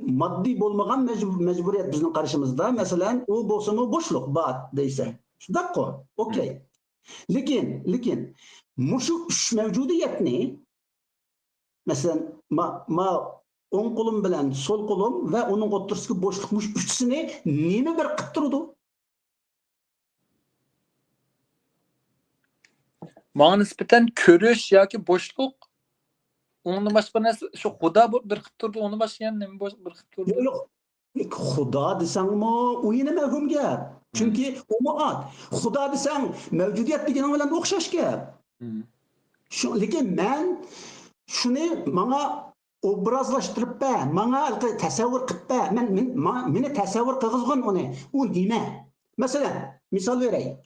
Speaker 4: maddi bolmagan mecburiyet bizim karşımızda. Mesela o bolsa boşluk bat deyse. Şunda ki okey. Lekin muşu üç mevcudiyetni mesela ma on kolum bilen sol kolum ve onun otursuki boşlukmuş üçsünü nime bir kıttırdı?
Speaker 5: Bana nispeten körüş yoki boşluk onun başka narsa şu xudo bir qilib turdi, onu başka yana nima bir qilib turdi?
Speaker 4: Yok. Xudo desangmi, u yana mavhum gap. Chunki u at. Xudo desang mavjudiyat deganing bilan o'xshash gap. Lekin men shuni manga obrazlashtirib ber, manga tasavvur qilib ber. Meni tasavvur qilg'izgin uni. U nima? Masalan, misol beray.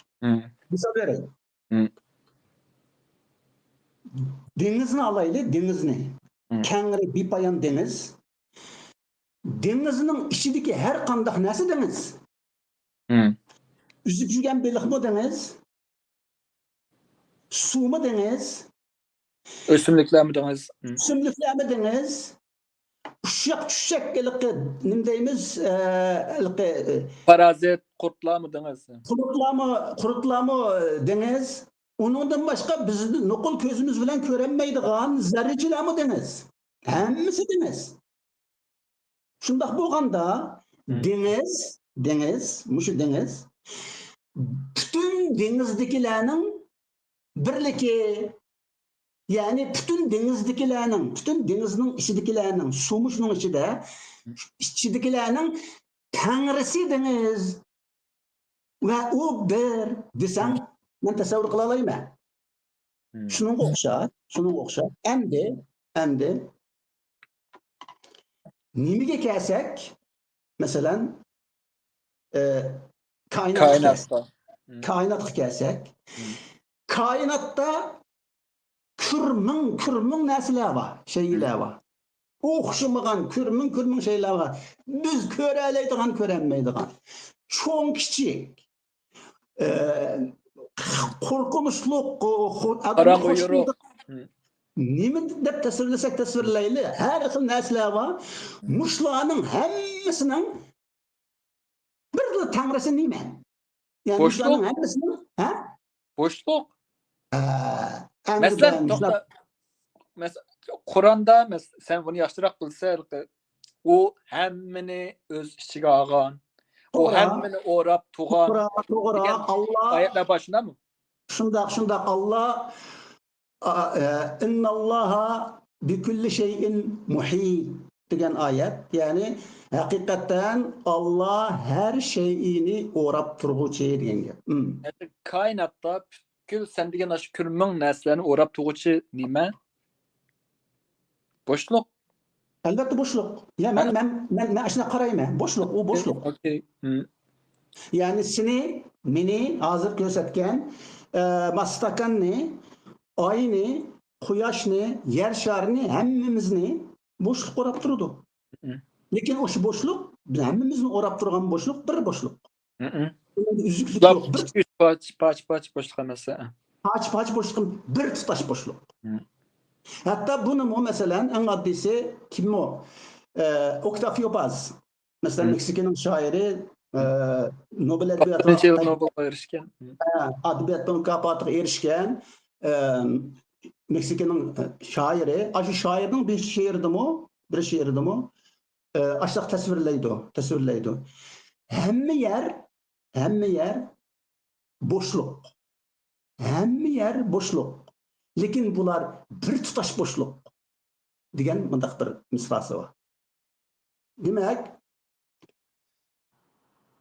Speaker 4: Dengizni alaylik, dengizni. Kengri bepoyon dengiz. Dengizning ichidagi har qanday narsa dengiz. Üzüp yurgan beliqmi dengiz? Suvmi dengiz?
Speaker 5: O'simliklarmi dengiz?
Speaker 4: O'simliklarmi dengiz? Ushshaq nima deymiz?
Speaker 5: Parazit, qurtlarmi dengiz?
Speaker 4: Qurtlarmi dengiz? Onundan başka biz nokul gözümüz bilen göremeyidigan zarrachilarmi dengiz? Hammasi dengiz. Shundoq bo'lganda dengiz, mushu dengiz bütün dengizdagilarning birligi, ya'ni bütün dengizning ichidagilarning suvmushuning ichidagilarning tangrisi dengiz ve o bir desam men tasavvur qila olmayman. Shunga o'xshab. Endi nimaga kelsak, Mesela kainat
Speaker 5: Kainatta.
Speaker 4: kainat hikayesek. Kainatta kürmün nesler var, şeyler var. Oxşamagan kürmün şeyler var. Biz köreleydigan, körenmeydigan. Çoğun kiçik. Korkunçluk, adamı hoşlaydı. Nemi dep tasvirlesek tasvirleyli. Her xil nesler var. Muşlarının hemmisinin bir tanrısı neymen? Yani
Speaker 5: Boşluk.
Speaker 4: muşlarının hemmisinin, ha?
Speaker 5: Boşluk.
Speaker 4: Mesela
Speaker 5: Mesela Kur'an'da sen bunu yaştırak bilsen o hemmini öz içine algan, o hemmini orap tuğan
Speaker 4: Allah
Speaker 5: ayetler başında mı?
Speaker 4: şundak Allah innallaha bi kulli şeyin muhit degan ayet. Yani hakikaten Allah her şeyini orap turguchi degan gap.
Speaker 5: Yani kainatta kül sen degan aşı kürmün neslerini orap tuğuçu nime? Boşluk.
Speaker 4: Elbette boşluk. Ya ben aşına qarayman. Boşluk, o boşluk.
Speaker 5: Okay.
Speaker 4: Yani seni, meni hazır gözetken mastakanni, ayni, quyoshni, yer sharini, hammamizni boşluk o'rab turdi. Lekin o'sha boşluk, hammamizni o'rab turgan boşluk bir boşluk. Uzuk yo'q, bir
Speaker 5: Paç boşluk emasa.
Speaker 4: paç boşluk, bir tutaş boşluk. Hatta bunu mesela en addisi kim o? Octavio Paz. Mesela Meksikanın şairi Nobel
Speaker 5: Nobel erişken.
Speaker 4: Adabiyat mükafatına erişken Meksikanın şairi. Aşı şairin bir şiirdi mi? Aşağı tasvirleydi. Hemme yer boşluk. Hemme yer boşluk. Lekin bular bir tutaş boşluk. Degan mındaq bir misrası var. Demek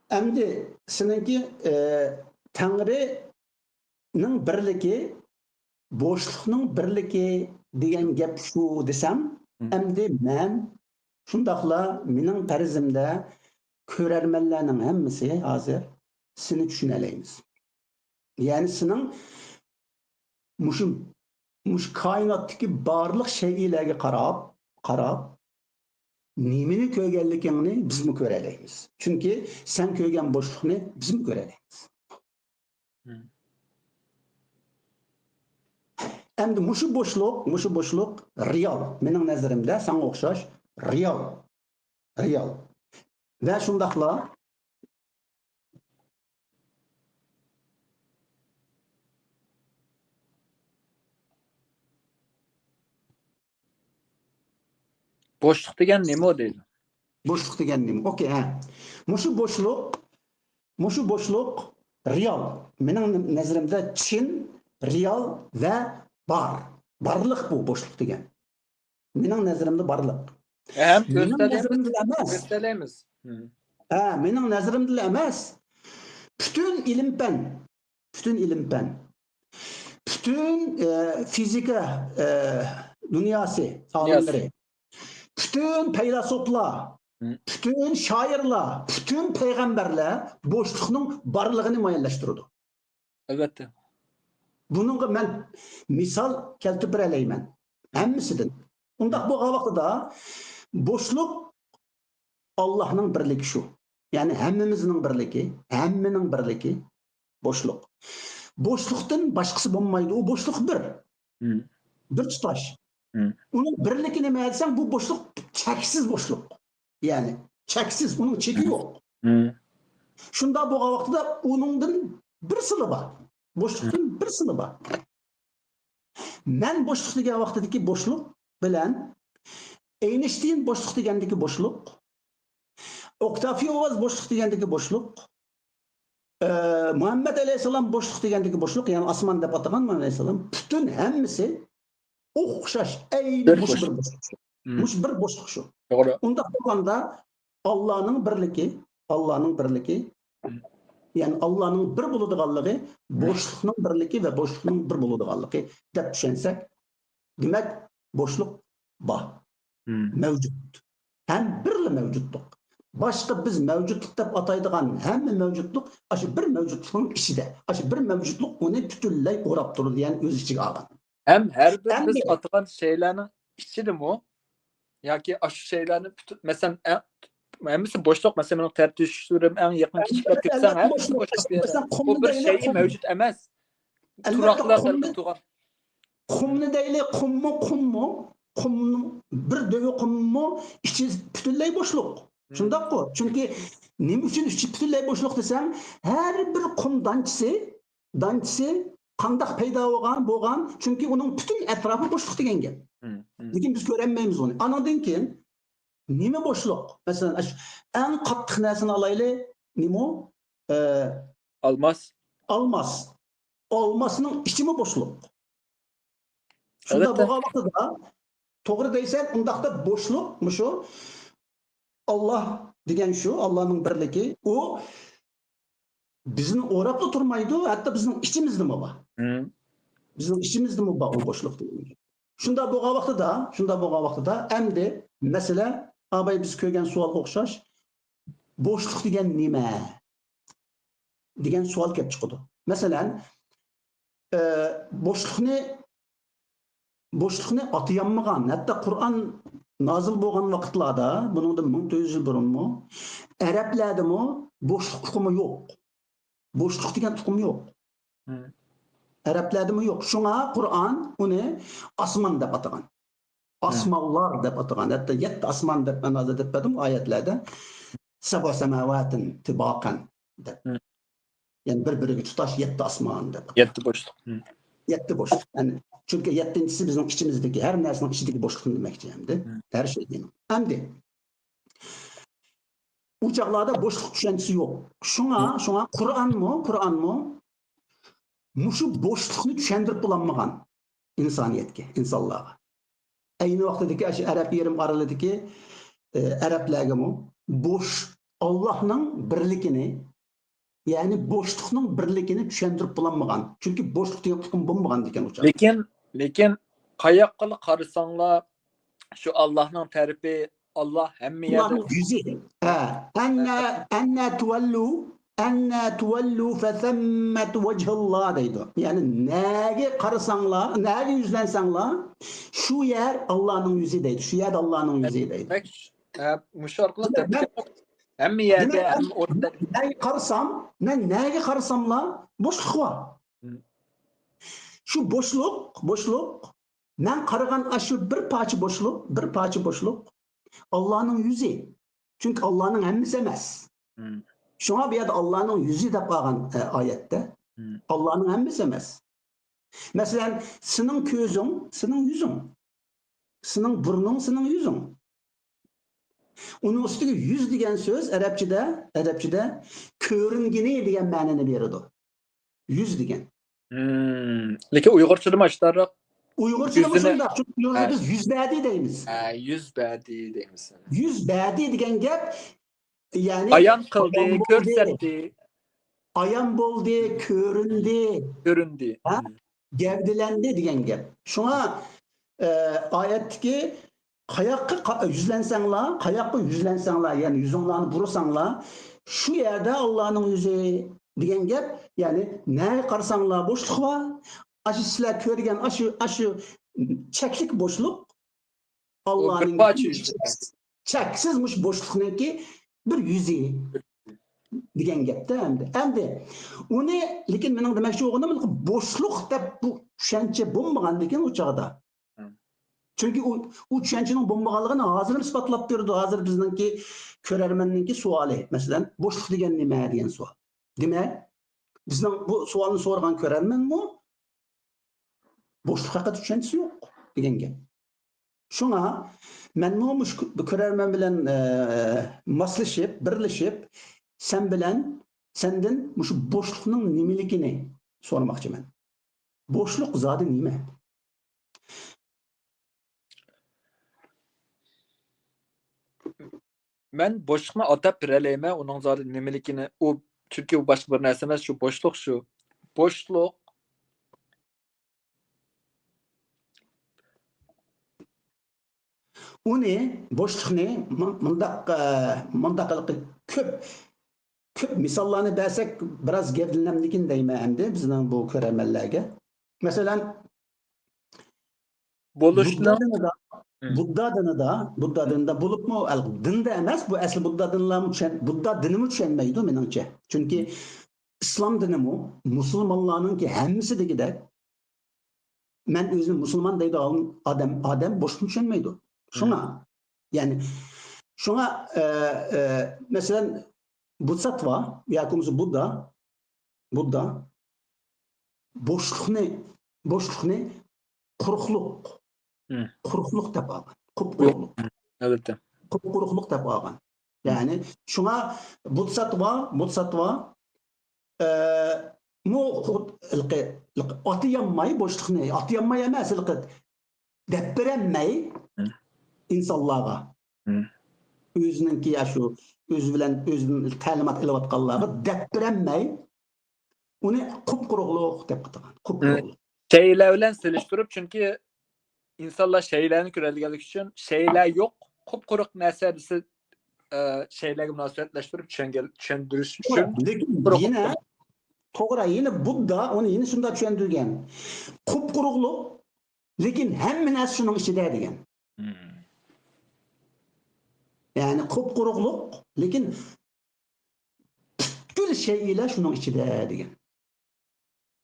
Speaker 4: endi seninki Tanrı'nın birligi, boşluğunun birligi degan gap şu desem, endi men şundaqla mening tarzimda ko'rarmanlarning hammasi hozir seni tushunaleymiz. Yani sening mush koinotdagi barliq shaylarga qarab nimani ko'rganligingni biz mi ko'ralaymiz? Chunki sen ko'rgan boshliqni biz mi ko'ralaymiz? Endi mushu boshliq real. Mening nazarimda sana o'xshash real. Va shundaqla
Speaker 5: Boşluk degan nima o deydi?
Speaker 4: boshliq degan nima? Okey, ha. Mushu boshliq real. Mening nazarimda chin, real va bar. Barliq bu boshliq degan. Mening nazarimda barliq.
Speaker 5: Hem
Speaker 4: Mening nazarimda emas.
Speaker 5: gösteremiz.
Speaker 4: Mening nazarimda emas. Bütün ilim fen, bütün fizika dünyası alimleri, bütün feylasoflar, bütün şairler, bütün peygamberler boşluğunun barlığını mayallaştırdı.
Speaker 5: Elbette.
Speaker 4: Bunun ben misal keltirip bereleymen. Hemmisidir. Undaq bu vaqtida boşluk Allah'ın birligi şu. Yani hemmimizning birligi, boşluk. Boşluktan başkası bo'lmaydi. O boşluk bir tutaş. Onun birligi nima desang, bu boşluk cheksiz boşluk. Yani cheksiz, onun cheki yok. Shunda bo'lgan vaqtida uningdan bir sili bor. Boşlukdan bir sili bor. Men boşluk degan vaqtidagi boşluk bilan Einstein boşluk degandagi boşluk, Octavio boşluk degandagi boşluk, Muhammed Aleyhisselam boşluk degandagi boşluk, yani asman deb atagan Muhammed Aleyhisselam, bütün hemmisi o'xshash, ayni mush bir boşluk. Mush bir boşluk şu.
Speaker 5: Doğru.
Speaker 4: Unda bo'lganda Allah'ın birligi, yani Allah'ın bir bo'ladiganligi, boşluğunun birligi ve boşluğunun bir bo'ladiganligi deb tushunsak, demak boşluk bor. Mevcut. Hem birle mevcuttuk. Başqa biz mavjudluq deb ataydigan hamma mavjudluq shu bir mavjudluqning ichida. Shu bir mavjudluq uni butunlay o'rab turadi, ya'ni o'z ichiga olgan.
Speaker 5: Hem her bir
Speaker 4: Hem
Speaker 5: biz
Speaker 4: de-
Speaker 5: atılan şeylerin içinde mi o? Ya ki aşı şeylerin mesela hemisi boşluk, mesela benim tertüştürüm en yakın kişiler kötsen hemisi boşluk bir yere.
Speaker 4: Mesela
Speaker 5: Bu bir şeyi mevcut emez. Turaklar tarafı tuğan.
Speaker 4: Qumni deyli, qumni bir dövi qummu içi butunlay bo'shliq. Shundaq-ku. Chunki nima uchun ichi butunlay bo'shliq desam, har bir qum danchisi qandaq paydo bo'lgan, chunki uning butun atrofi bo'shliq degan gap. Lekin biz ko'rolmaymiz uni. Anadan keyin nima bo'shliq? Masalan, eng qattiq narsani olaylik, nima?
Speaker 5: Almaz.
Speaker 4: Almas. Almasning ichimi bo'shliq. Shunda
Speaker 5: Evet.
Speaker 4: bo'lgan vaqtida to'g'ri deysan, undaqda bo'shliq shu Allah degan shu, Allohning birligi, u bizni o'rab turmaydi, hatto bizning ichimizda bor. Bizning ichimizda bor u bo'shliq degan. Shunda bo'lgan vaqtida endi masala abay biz ko'rgan savolga o'xshash bo'shliq degan nima degan savol kelib chiqadi. Masalan, bo'shliqni atayolmagan, hatto Qur'on nozil bo'lgan vaqtlarda, buningdan 1400 yil burunmi, arablardami bo'shliq uqumi yo'q. Bo'shliq degan uqum yo'q. Arablardami yo'q. Shunga Qur'on uni osmon deb atagan. Osmonlar deb atagan. Hatto 7 osmon deb ma'noda deb atadim oyatlarda. Sab'a samavatin tibaqan deb. Yani bir-biriga tutash 7 osmon deb.
Speaker 5: 7 boşluk.
Speaker 4: 7 boşluk. Yani çünkü 7'incisi bizim içimizdeki her narsanın içindeki boşluğun demekçi hem de. Her şey değil. Hem de uçaklarda boşluk düşüncesi yok. Şuna Kur'an mı? Muşu boşluğunu düşündürüp bulanmagan insaniyetke, insanlığa. Aynı vaxtdaki Arap yerim araladaki Araplarga mı? Boş Allah'ın birlikini, yani boşluğun birlikini düşündürüp bulanmagan. Çünkü boşluk diye tutum bulmagan diken uçak.
Speaker 5: Lekin qayaqqa qarasanlar şu Allah'ın tarifi, Allah hemme yerde.
Speaker 4: Allah'ın yüzü. Enne tuvallu fethemmet vechallah deydi. Yani neye qarasanlar, neye yüzlensenler, şu yer Allah'ın yüzü deydi. Şu yer Allah'ın yüzü deydi.
Speaker 5: Demek müşarkılar tarifi hemme yerde, hem orada.
Speaker 4: Neye qarasamlar boşluk var. Şu boşluk, ben qaragan aşı bir parça boşluk Allah'ın yüzü. Çünkü Allah'ın hemmisi emas. Şuna bir yerde Allah'ın yüzü de bağlan ayette. Allah'ın hemmisi emas. Mesela senin gözün, senin yüzün. Senin burnun, senin yüzün. Onun üstüne yüz degen söz Arapçada körüngeni degen ma'noni beradi. Yüz degen.
Speaker 5: Lekin Uyg'urchada mashtarroq.
Speaker 4: Uyg'urchada shunday, chunki Uyg'urda biz yuzbadi deymiz.
Speaker 5: Yuzbadi deymiz.
Speaker 4: Yuzbadi degan gap, ya'ni
Speaker 5: ayon qildi, ko'rsatdi.
Speaker 4: Ayon bo'ldi, ko'rindi. Gavdilendi degan gap. Shunga oyatdagi qayoqqa yüzlensanglar, yani yüzünlerini burasanglar, şu yerde Allah'ın yüzü degan gap, yani ne qarasanglar boşluk var. Aşı sizler ko'rgan aşı cheklik boşluk Allah'ın cheksizmiş boşluqniki bir yüzü degan gapda endi uni, lekin mening demoqchi bo'lganim boşluk deb bu tushuncha bo'lmagan ekan o chog'da. Çünkü o tushunchaning bo'lmaganligini hozir isbotlab berdi. Hozir bizningki ko'rarmanninki savoli, masalan, boşluk degan nima degan savol. Demak, bizning bu savolni so'ragan ko'rarmanmi? Boşluk haqida tushunchasi yo'q degan gap. Shunga men nomush ko'rarman bilan moslashib, birlashib, senden shu boşluqning nimaligini so'ramoqchiman. Boşluk zodi nima?
Speaker 5: Men boşluqni atab berolmayman, uning zodi nimaligini. U chunki u boshqa bir narsa emas, shu boşluq shu. Boşluq
Speaker 4: uni bo'shliqni mundaq ko'p misollarni bersak biroz gavdilamlikin deyman endi bizning bu ko'rarmanlarga. Masalan,
Speaker 5: Bo'lishning
Speaker 4: Budda dinida bo'libmi, dinda emas, bu asli Budda dinimi tushunmaydi meningcha. Chunki islom dinimi musulmonlarningki hammasi degidek men o'zim musulmon deydigan odam boshqa tushunmaydi. Shunga, ya'ni shunga masalan Bodhisattva yoki Budda bo'shliqni quruqliq deb olgan. Quruqliq.
Speaker 5: albatta.
Speaker 4: Quruqliq deb olgan. Ya'ni shunga Bodhisattva mu atiyamay bo'shliqni, atiyamay emas deb bermay insonlarga. O'zininki shu o'zi bilan o'zining ta'limot olayotganlarga deb bermay uni quruqliq deb atagan. Quruqliq.
Speaker 5: Şeyler bilan silishtirib, chunki insonlar shaylarni ko'radiganligi uchun shaylar yo'q, quruq narsa desa shaylarga munosabatlashtirib tushuntirish uchun.
Speaker 4: Lekin yine to'g'ri, yine Budda uni yine shunday tushuntirgan. Quruqliq, lekin hamma narsa shuning ichida degan. Yani quruqliq, lekin bütün şeyler şunun içinde degan.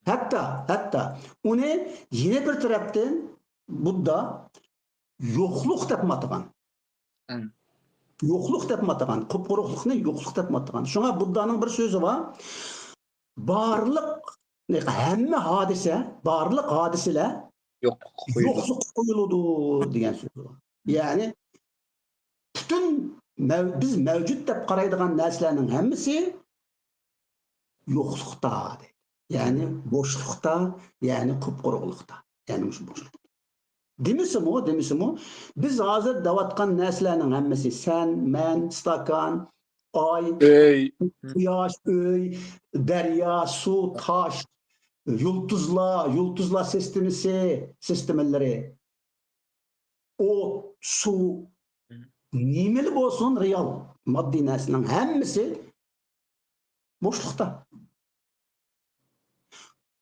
Speaker 4: Hatta uni yine bir taraftan Budda yo'qliq deb matagan. Yo'qliq deb matagan. Quruqliqni yo'qliq deb matagan. Shunga Buddaning bir so'zi bor. Hamma hodisalar yo'qliq qo'yiladi degan so'z bor. Ya'ni bütün biz mevcut deb qaraydigan narsalarning hammasi yo'qliqda. Yani boşlukta, yani quruqliqda. Yani şu boşluk. Demisimi? Biz hazır davatkan neslenin hammasi sen, men, stakan, ay, quyosh, öy, derya, su, taş, yulduzlar sistemeleri, o su, nimeli olsun real, maddi neslenin hammasi boşlukta.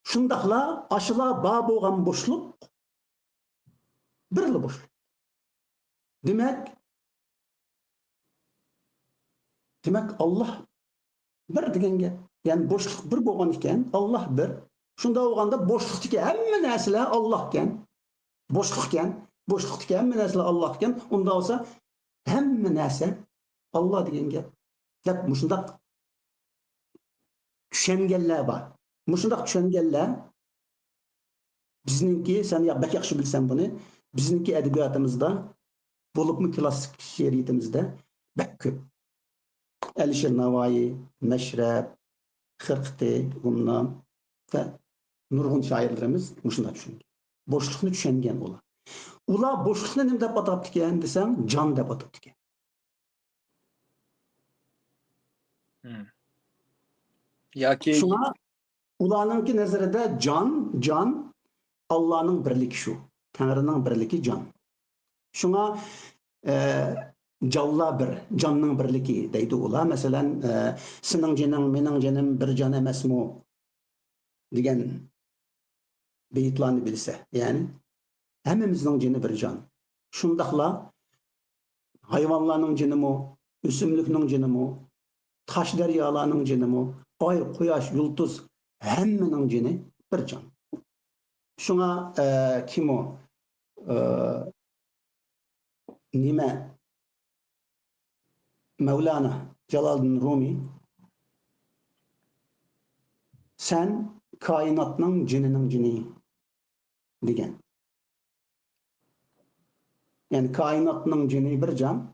Speaker 4: Şundaqla aşıla bağ boğan boşluk birli boşluk. Demek Allah bir degenge. Yani boşluk bir boğan iken Allah bir. Şunda olganda boşluktaki hamma narsalar Allah iken, boşluktaki hamma narsalar Allah iken, unda olsa hamma narsa Allah degenge. Dep mushundaq tushunganlar bor. Mushundaq tushunganlar bizningki, sen bak yaxshi bilsan buni, bizningki adabiyotimizda, bo'libmi klassik she'riyatimizda bak ko'p. Alisher Navoiy, Mashrab, Xirqi, Gumnom va nurg'un shoirlarimiz mushundaq tushungan. Bo'shliqni tushungan ular. Ular bo'shliqni nima deb atab ekan desam, jon deb atab ekan.
Speaker 5: Yoki
Speaker 4: shunga ularninki nazarida jon Allah'ның birligi shu. Tangrining birligi jon. Shunga jonlar bir, jonning birligi deydi ular. Masalan, sening joning, mening jonim bir jon emasmi degan beytlarni bilsa, ya'ni hammamizning joni bir jon. Shundaqla hayvonlarning jonimi, o'simlikning jonimi, tash daryolarning jonimi, ay, quyosh, yulduz hammaning joni bir jon. Şuna kim o? Nime? Mevlana Celaleddin Rumi sen kainatның cininin cini degan. Yani kainatның cini bir can.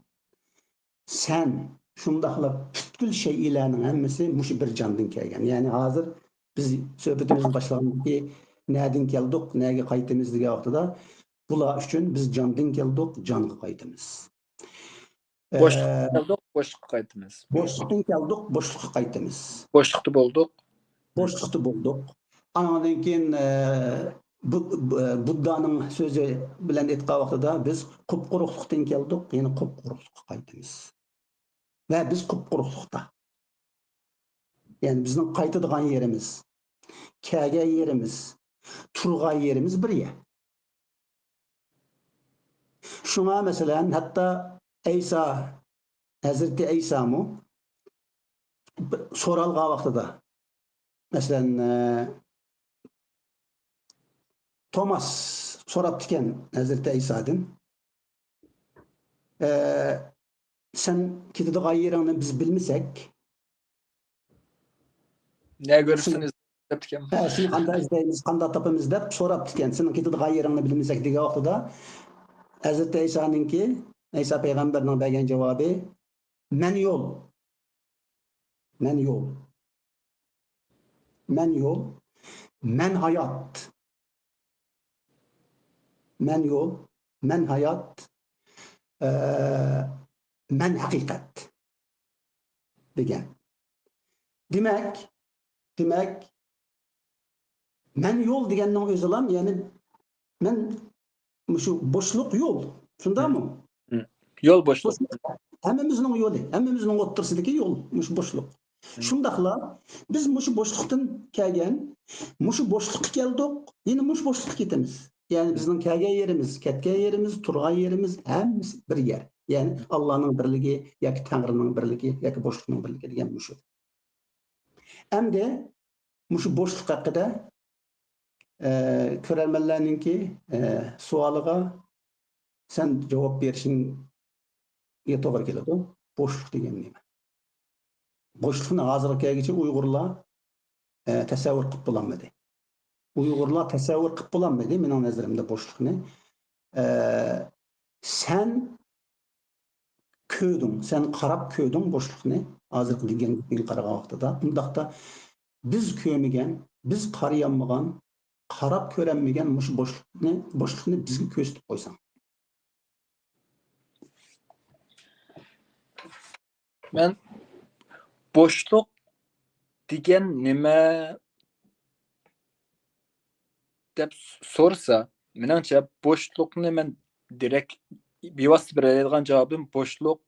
Speaker 4: Sen şundaqla bütkül şeylerinin hemmesi muş bir candan kelgan. Yani hazır biz söhbetimizin başlangıcı nereden keldik, nereye qaytamiz degan vaqtida bular uchun biz jondan keldik, jonga qaytamiz.
Speaker 5: Boşlukta qaytamiz.
Speaker 4: Boşluqdan keldik, boşluqqa qaytamiz.
Speaker 5: Boşlukta bo'ldik.
Speaker 4: Boşluqda bo'ldik. Andan keyin Budda'nın sözü bilen ettiği vaxtida biz qupquruqluqdan keldik, yine qupquruqluqqa qaytamiz. Ve biz qupquruqluqda. Yani bizning qaytadigan yerimiz, kelgan yerimiz, turgan yerimiz bir yer. Şuna mesela hatta İsa, Hazreti İsa mı soralgan vaxtida mesela Thomas soraptı iken Hazreti İsa'dan sen ketadigan yeringni biz bilmesek
Speaker 5: Ne görürsünüz? Deptikem.
Speaker 4: seni qanday izlaymiz, qanday topamiz deb so'rapti ekan. Sening ketadigan yeringni bilmasak degan vaqtida Hazreti İsa'ningki, İsa payg'ambarning bergan javobi men yo'l. Men yo'l. Men yo'l. Men hayot. Men yo'l. Men hayot. Men haqiqat degan. Demek men yo'l deganning o'zi ham, ya'ni men shu bo'shliq yo'l. Shundami?
Speaker 5: Yol boşluğu.
Speaker 4: Hammamizning yo'li, hammamizning o'ttirsidagi yo'l, mush bo'shliq. Shundaqla biz mush bo'shliqdan kelgan, mush bo'shliqqa keldik, yine mush bo'shliqqa ketamiz. Yani bizning kelgan yerimiz, ketgan yerimiz, turgan yerimiz hammasi bir yer. Yani Allohning birligi yoki Tangrining birligi yoki bo'shliqning birligi degan mushu. Endi mushu bo'shliq haqida ko'rarmanlarninki savoliga sen javob berishingga to'g'ri keladi. Bo'shliq degan nima? Bo'shliqni hozirgacha Uyg'urlar tasavvur qilib bo'lolmadi. Uyg'urlar tasavvur qilib bo'lolmadi mening nazarimda bo'shliqni. Sen ko'rding, sen qarab ko'rding bo'shliqni. Hozirgi degan qaragan vaqtida undaqda biz ko'rmagan, biz qarayolmagan, qarab ko'rolmagan mush bo'shliqni bizga ko'rsatib qo'ysang.
Speaker 5: Ben boşluk degan nima deb sorsa, menimcha boşlukni men direkt bevosita beradigan javobim boşluk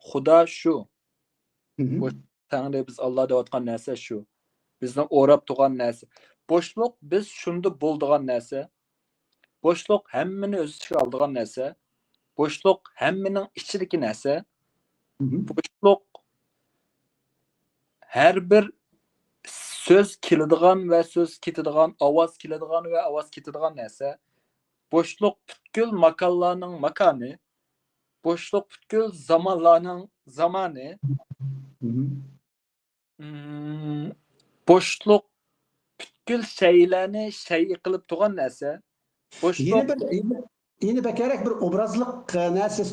Speaker 5: Xudo shu. Tangri biz Alloh deyotgan narsa shu. Bizni o'rab turgan narsa. Boşluk biz shunda bo'ldigan narsa. Boşluk hammani o'z ichiga oldigan narsa. Boşluk hammaning ichidagi narsa. Boşluk her bir söz keladigan ve söz ketadigan, ovoz keladigan ve ovoz ketadigan narsa. Boşluk butkul makonlarning makoni. Boşluk butkul zamonlarning zamoni. Boşluk butkul shaylarni shay qilib turgan narsa. Boşluk
Speaker 4: Yine bekerek bir obrazlık narsa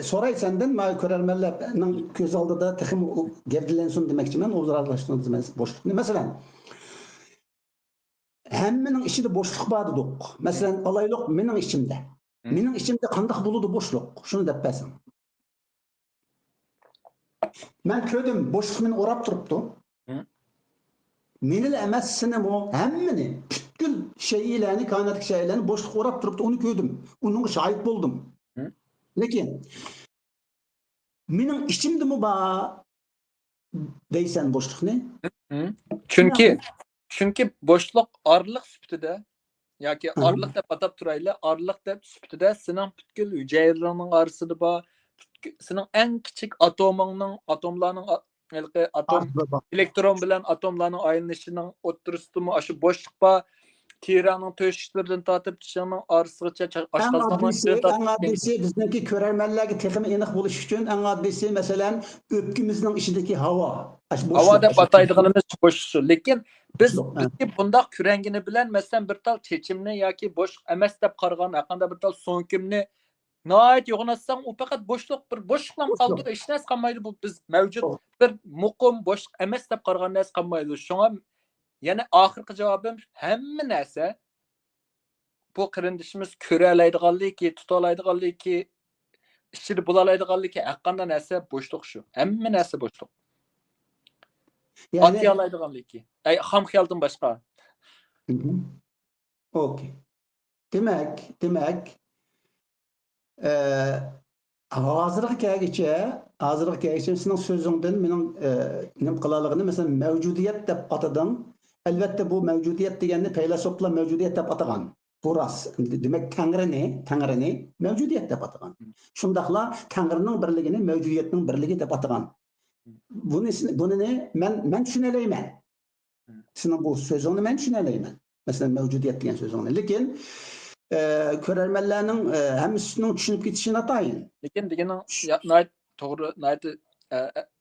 Speaker 4: soray senden ma ko'rarmanlarning ko'z oldida texim gavdilensin demek için ben obrazlaştırdım boşlukni. Mesela hammaning ichida boşluk bor dedik. Mesela alaylik mening ichimda. Mening ichimda qanday bo'ladi boşluk? Shuni deb bersin. Men ko'rdim, boşluk meni o'rab turibdi. Meni emas seni bu hammani butkul shaylarni, koinotdagi shaylarni boşluk o'rab turibdi. Onu ko'rdim. Onun şahit buldum. Lekin mening ichimda mı bor deysan boşlukni?
Speaker 5: Çünkü boşluk arlık süptüde yoki arlık deb atab turayli, arlık deb süptüde sening butkul hujayralarning arasida bor, sening eng kichik atomlarning atom elektron bilan atomlarning aylanishining o'ttirisida shu boshliq bor. Tiraning to'shiklaridan tortib tishning orasigacha
Speaker 4: eng oddiysi bizniki ko'rarmanlarga texmi aniq bo'lish uchun eng oddiysi masalan o'pkimizning ichidagi havo.
Speaker 5: Havo deb ataydiganimiz boshliq. Lekin bizga bundoq ko'rangini bilan masalan bir tal chechimni yoki bosh emas deb qaragan haqida bir tal so'nkimni noyat yo'g'onatsang u faqat bir bo'shliqdan qoldi, hech narsa qolmaydi. Bu biz mavjud bir muqim boshliq emas deb qaragan narsa qolmaydi. Shunga yani oxirgi javobim hamma narsa bu qirindishimiz ko'ra oladiganligi, tuta oladiganligi, ichida bo'la oladiganligi haqqanda narsa bo'shliq shu. Hamma narsa bo'shliq. Yani oladiganligi. Ham xiyoldan boshqa.
Speaker 4: Okey. Demek hazırlık kâgiçe senin sözünden menin nim kılalığını mesela mevcudiyet dep atadan. Elbette bu mevcudiyet degenni feylasoflar mevcudiyet dep atagan. Bu ras. Demek Tanrı ne? Mevcudiyet dep atagan. Şundakla Tanrı'nın birligini mevcudiyetinin birligi dep atagan. Bunu ne? Men düşüneleymen. Senin bu sözünü men düşüneleymen. Mesela mevcudiyet degen sözünü. Lekin körermenlerinin hemsinin düşünüp gitişini atayın.
Speaker 5: Lekin degenin nayt toğru nayt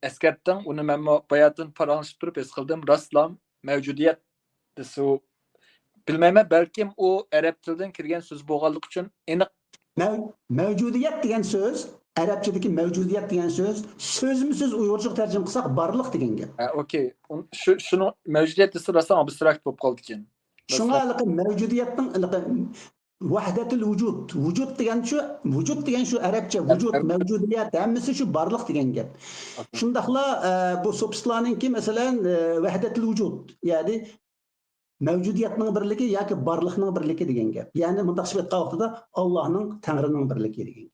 Speaker 5: eskertden onu men bayatın paranışıp durup es kıldım rastlam mevcudiyet desu bilmeme belki o Arap tilinden kirgen söz boğallık için eniq
Speaker 4: Mevcudiyet degen söz, Arapçadaki mevcudiyet degen söz, söz Uygurca tercüme kılsak barlık degen gep.
Speaker 5: okey. Şunu mevcudiyet desi rastlam abstrakt bolup kaldı ekan.
Speaker 4: Şuna alıqı mevcudiyettin vahdetul vücud. Vücud degen şu Arapça vücud, mevcudiyet hemmisi şu barlık degen gep. Şundaqla bu substlanınki mesela vahdetul vücud. Yani mevcudiyetning birligi yoki barliqning birligi degan gap. Ya'ni mundaq sifatqa vaqtida Allohning Tangrining birligi degan gap.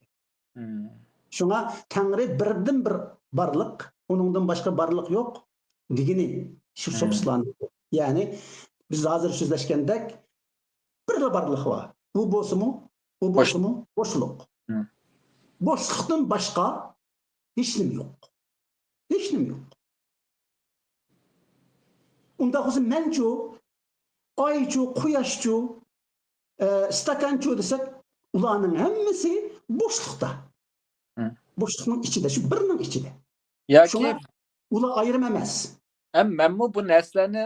Speaker 4: Şuna Tangri birdan bir barliq, uningdan boshqa barliq yo'q degini shu substlan. Ya'ni biz hozir so'zlashgandek bir barliq bor. Bu bo'lsa-mu? Bo'shliq. Bo'shliqdan boshqa hech nima yo'q. Hech nima yo'q. Unda o'zi menchu ayçu, quyoshchu, stakanchu desek, ularning hammasi bo'shliqda. Bo'shliqning ichida, shu birning ichida.
Speaker 5: Yoki
Speaker 4: ular ayrim emas.
Speaker 5: Men bu narsalarni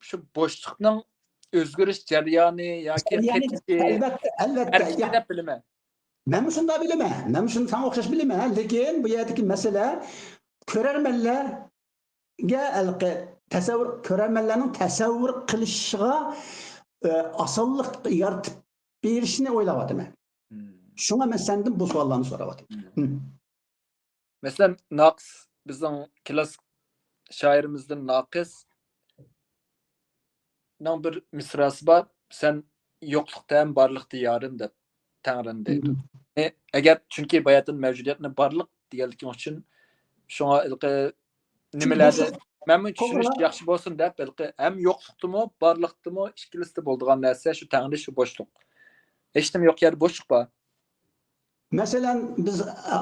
Speaker 5: shu bo'shliqning o'zgarish jarayoni yoki
Speaker 4: albatta
Speaker 5: deb bilaman.
Speaker 4: Men shunda bilaman. Men shuni ham o'xshash bilaman, lekin bu yerdagi masala ko'rarmanlarga ko'rarmanlarning tasavvur qilishiga osonlik yaratib berishni o'ylayapman. Shunga men sendan bu savollarni so'rayapman.
Speaker 5: Masalan, Naqs bizning klassik shoirimizdan Naqis nang bir misrasi bor. Sen yo'qlikdan barliqda yorim deb Tangrin deydi. Agar chunki bayatın mavjudiyatni barliq deganliging uchun shunga nimalarda men bu tushunish yaxshi bo'lsin deb balki ham yo'qlikdimi, barliqdimi, ikkilisida bo'ladigan narsa shu Tangri shu bo'shliq. Hech nima yo'q yer bo'shliq bor.
Speaker 4: Masalan biz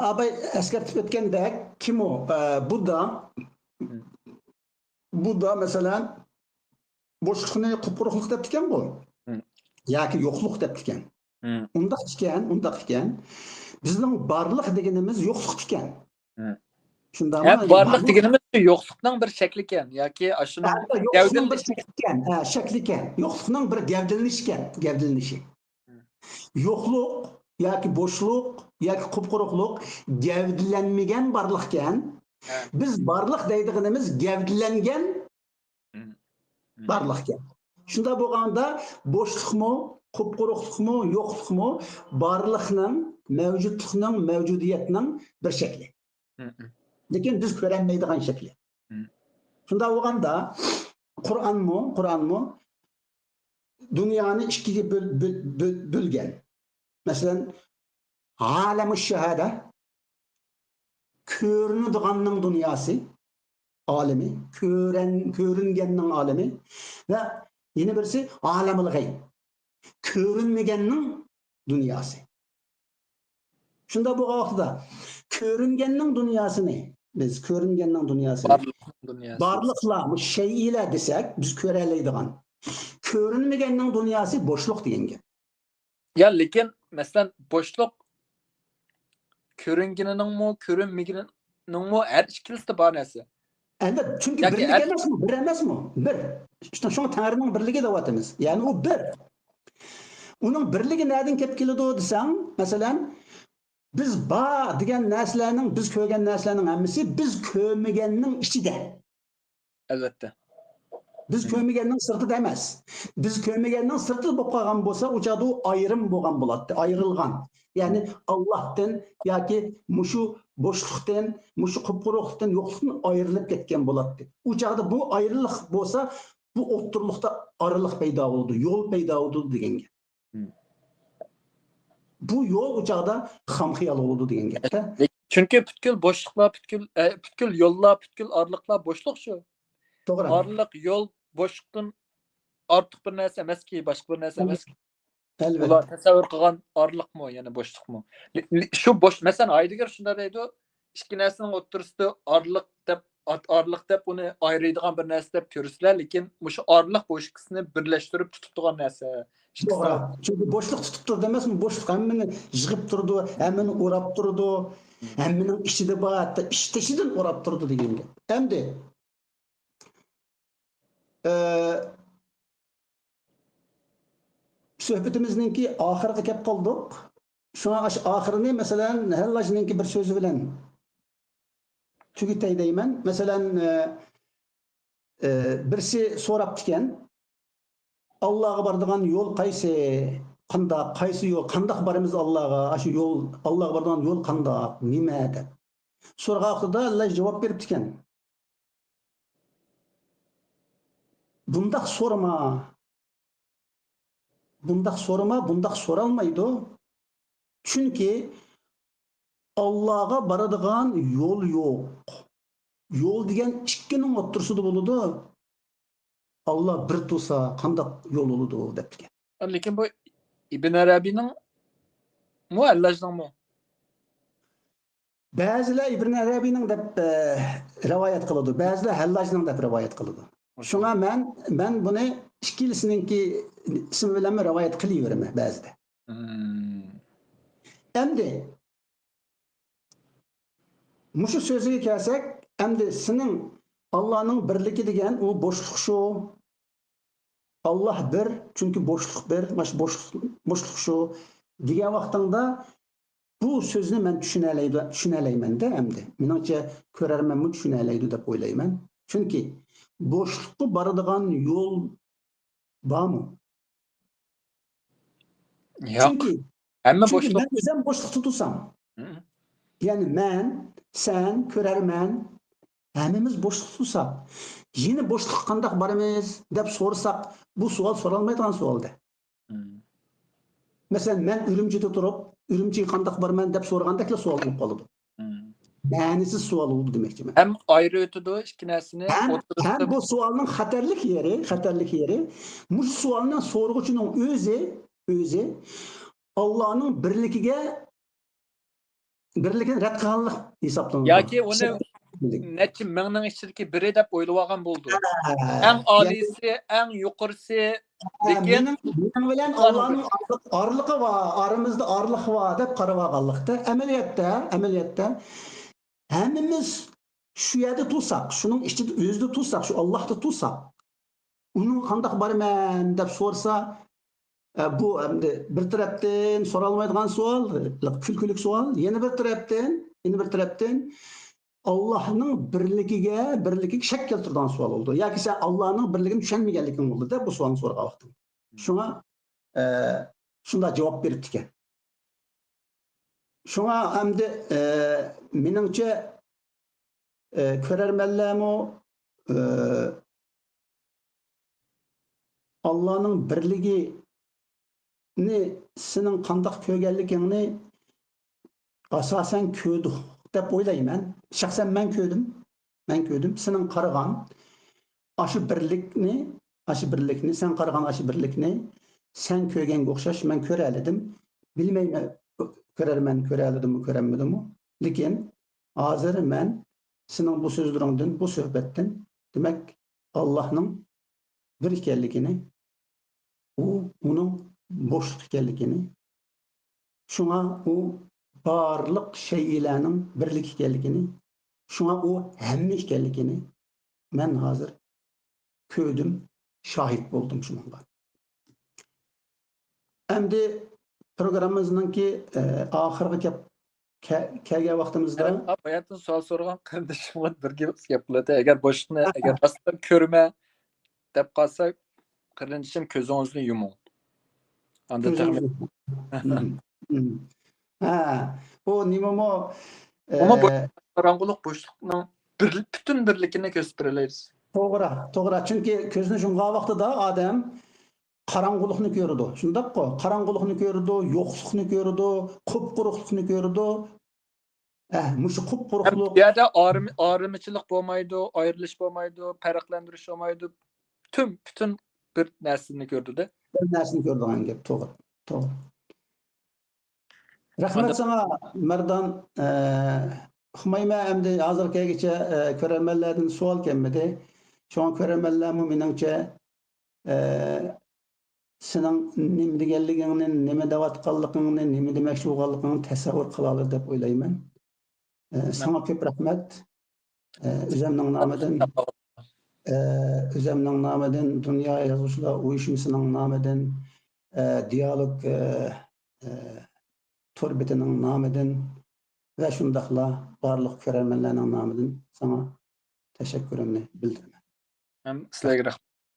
Speaker 4: abay eskartib o'tgandek kim o? Buddha masalan bo'shliqni quruqlik deb ekan bu. Yoki yo'qlik deb ekan. Undaq ekan. Bizning barliq deganimiz yo'qlik ekan. Shundami?
Speaker 5: Barliq deganimiz yo'qlikning bir shakli ekan yoki shuni
Speaker 4: shakli ekan. Yo'qlikning bir gavdalanishi. Yo'qlik yoki bo'shliq yoki quruqlik gavdalanmagan barliq ekan. Biz barliq deydiganimiz gavdalangan barliq ekan. Shunda bo'lganda bo'shliqmi, quruqlikmi, yo'qlikmi barliqning, mavjudlikning, mavjudiyatning bir shakli. Lekin biz ko'ranmaydigan shakli. Shunda bo'lganda Qur'onmi dunyoni ikkiga bo'lgan. Masalan, alami shahada ko'rinadiganning dunyosi, olimi, ko'ringanning olimi va yana birisi alamul g'ayb. Ko'rinmaganning dunyosi. Shunda bu vaqtda ko'ringanning dunyosini biz barliqlar bu shaylar desak biz ko'ralaydigan. Ko'rinmaganning dunyosi bo'shliq degan gap.
Speaker 5: Ya lekin masalan bo'shliq ko'ringaningmi, ko'rinmaganingmi har ikkilisida bor narsa.
Speaker 4: Albatta, chunki birlik emasmi? Bir emasmi? Bir. İşte shunga Tangrining birligi deyapmiz. Ya'ni u bir. Uning birligi nereden kelib keladi desam, masalan, biz degan narsalarning, biz ko'rgan narsalarning hammasi biz ko'rmaganning ichida.
Speaker 5: Albatta.
Speaker 4: Biz ko'rmaganning sirtida emas. Biz ko'rmaganning sirtida bo'lib qolgan bo'lsa, u joyda ayrim bo'lgan bo'ladi, ayrilgan. Ya'ni Allohdan yoki mushu bo'shliqdan, mushu quruqlikdan, yo'qlikdan ayrilib ketgan bo'ladi. U joyda bu ayriliq bo'lsa, bu o'ttirliqda araliq paydo bo'ldi, yo'l paydo bo'ldi degan gap. Bu yo'l o'chog'ida xam xiyol bo'ldi degan gapda.
Speaker 5: Chunki butkul bo'shliqlar, butkul yo'llar, butkul orliqlar bo'shliq shu.
Speaker 4: To'g'ri.
Speaker 5: Orliq, yo'l bo'shliqdan ortiq bir narsa emaski, boshqa bir narsa emas.
Speaker 4: Albatta.
Speaker 5: Ular tasavvur qilgan orliqmi, yana bo'shliqmi? Shu bo'sh, masalan, Aydigar shunday deydi, ikki narsaning o'rtasida orliq deb uni ayıradigan bir narsa deb ko'rsizlar, lekin o'sha orliq bo'shliqni birlashtirib tutib turgan narsa.
Speaker 4: To'g'ri. Chunki bo'shliq tutib turdi emasmi? Bo'shliq hammani yig'ib turdi, hammani o'rab turdi, hammaning ichida bor, hatto ish-tishidan o'rab turdi degan gap. Endi suhbatimizningki oxiriga kelib qoldik. Shuna oxirini masalan Hallajninki bir so'zi bilan tugitay deyman. Masalan birisi so'rabdi ekan, Allohga boradigan yo'l qaysi? Qandoq? Qaysi yo'l? Qandoq boramiz Allohga? Shu yo'l, Allohga boradigan yo'l qandoq? Nima deb. So'rag'a vaqtida Allah javob beribdi ekan. Bundaq so'rama. Bundaq so'rama, bundaq so'ralmaydi. Chunki Allohga boradigan yo'l yo'q. Yo'l degan ikkining o'rtasida bo'ladi. Allah bir tursa qandoq yo'l bo'ladi debdi.
Speaker 5: Lekin bu Ibn Arabining muallajningmi?
Speaker 4: Ba'zilar Ibn Arabining deb rivoyat qiladi, ba'zilar Hallajning deb rivoyat qiladi. Shunga men buni ikkilisininki ismi bilan rivoyat qilaveraman ba'zida. Endi mushu so'ziga kelsak, endi sening Allohning birligi degan u bo'shliq shu. Allah bir, çünkü boşluk bir, boşluk şu degan vaqtingda bu so'zni men tushunalmayman da endi. Menimcha ko'rarmanmi tushunalaydi deb o'ylayman. Chunki boshliqqa boradigan yo'l bormi?
Speaker 5: Yo'q. Hamma boshliq.
Speaker 4: Men o'zim boshliq tutsam. Ya'ni men, sen, ko'rarman, hammamiz boshliq tutsak, yine boşluk qandoq boramiz deb so'rasak, bu savol so'ralmaydigan savolda. Mesela men Ürümchida turib, Ürümchiga qandoq borman deb so'ragandakla savol bo'lib qoladi. Ma'nisiz savol bo'ldi demoqchiman.
Speaker 5: Hem ayrı ötüdü ikki narsani
Speaker 4: hem bu savolning xatarlik yeri, mush savolning so'rg'uchining o'zi Allohning birligini rad qilganlik hisoblanadi.
Speaker 5: Yoki uni neçe mingning ichidagi biri deb o'ylab olgan bo'ldi. Eng oliysi, eng yuqorisi, lekin
Speaker 4: men bilan Allohning orliqi va aramizda orliq va deb qarab olganlikda amaliyotda hammamiz shu yerda tursak, shuning ichida o'zida tursak, shu Allohda tursak, uning qandoq borman deb so'rsa, bu endi bir tarafdan so'ralmaydigan savol, kulkulik savol, yana bir tarafdan Allah'ın birligiga shak keltirgan savol oldu. Yoki sen Allah'ın birligini tushunmaganliging bo'ldi deb bu savolni so'ragan vaqtim. Shunga shunda javob beribdi ekan. Shunga hamda meningcha ko'rarmanlarmi Allah'ın birligini sening qandoq ko'rganligingni asosan ko'rdi deb o'ylayman. Şahsen ben köydüm. Senin qaragan aşı birlikni, sen qaragan aşı birlikni, sen köygenge o'xshash men ko'raladim. Bilmayman ko'raladimmi, ko'ranmadimmi. Lekin hozir men sening bu so'zlaringdan, bu suhbatdan demak Allohning bir ekanligini, uning bo'shliq ekanligini, shunga u barliq şeylerinin birlik ekanligini, şuna o hamma ekanligini men hozir ko'rdim, shohid bo'ldim shunga. Endi programmamizninki oxirgi kelgan vaqtimizda
Speaker 5: hayotdan savol so'ragan qarindishimga bir gap bo'ladi. Agar boshliqni agar rostdan ko'rma deb qolsa, qarindishim ko'zingizni yuming. Anda
Speaker 4: bu nimamo
Speaker 5: ama qorong'ulik bo'shliqning bütün birligini ko'rsatib beramiz.
Speaker 4: Toğra. Çünkü közünü şunga vaqtida adam qarangılıqni ko'rdi. Shundaq-ku, qarangılıqni ko'rdi, yo'qlikni ko'rdi, qupquruqlikni ko'rdi. Mushu
Speaker 5: Hem
Speaker 4: qupquruqlik
Speaker 5: bu yerda ayrımçılık bo'lmaydi, ayrilish bo'lmaydi, farqlantirish bo'lmaydi. Bütün bir narsani ko'rdi-da.
Speaker 4: bir narsani ko'rdigan gap. To'g'ri. Rahmat sana Merdan. Hümayma endi hozirgacha ko'rarmanlardan savol kelmadi. Şu an ko'rarmanlarmi meningcha sening nima deganligingni, nima deyotganligingni, nima demoqchi bo'lganligingni tasavvur qila oladi deb o'ylayman. Sana ko'p rahmat. O'zimning nomidan, Dunyo Yozuvchilar Uyushmasining nomidan, Dialog Torbetining nomidan ve şundaqla barliq ko'rarmanlarning nomidan sana teşekkürümni bildiraman.
Speaker 5: Hem sizlarga rahmat.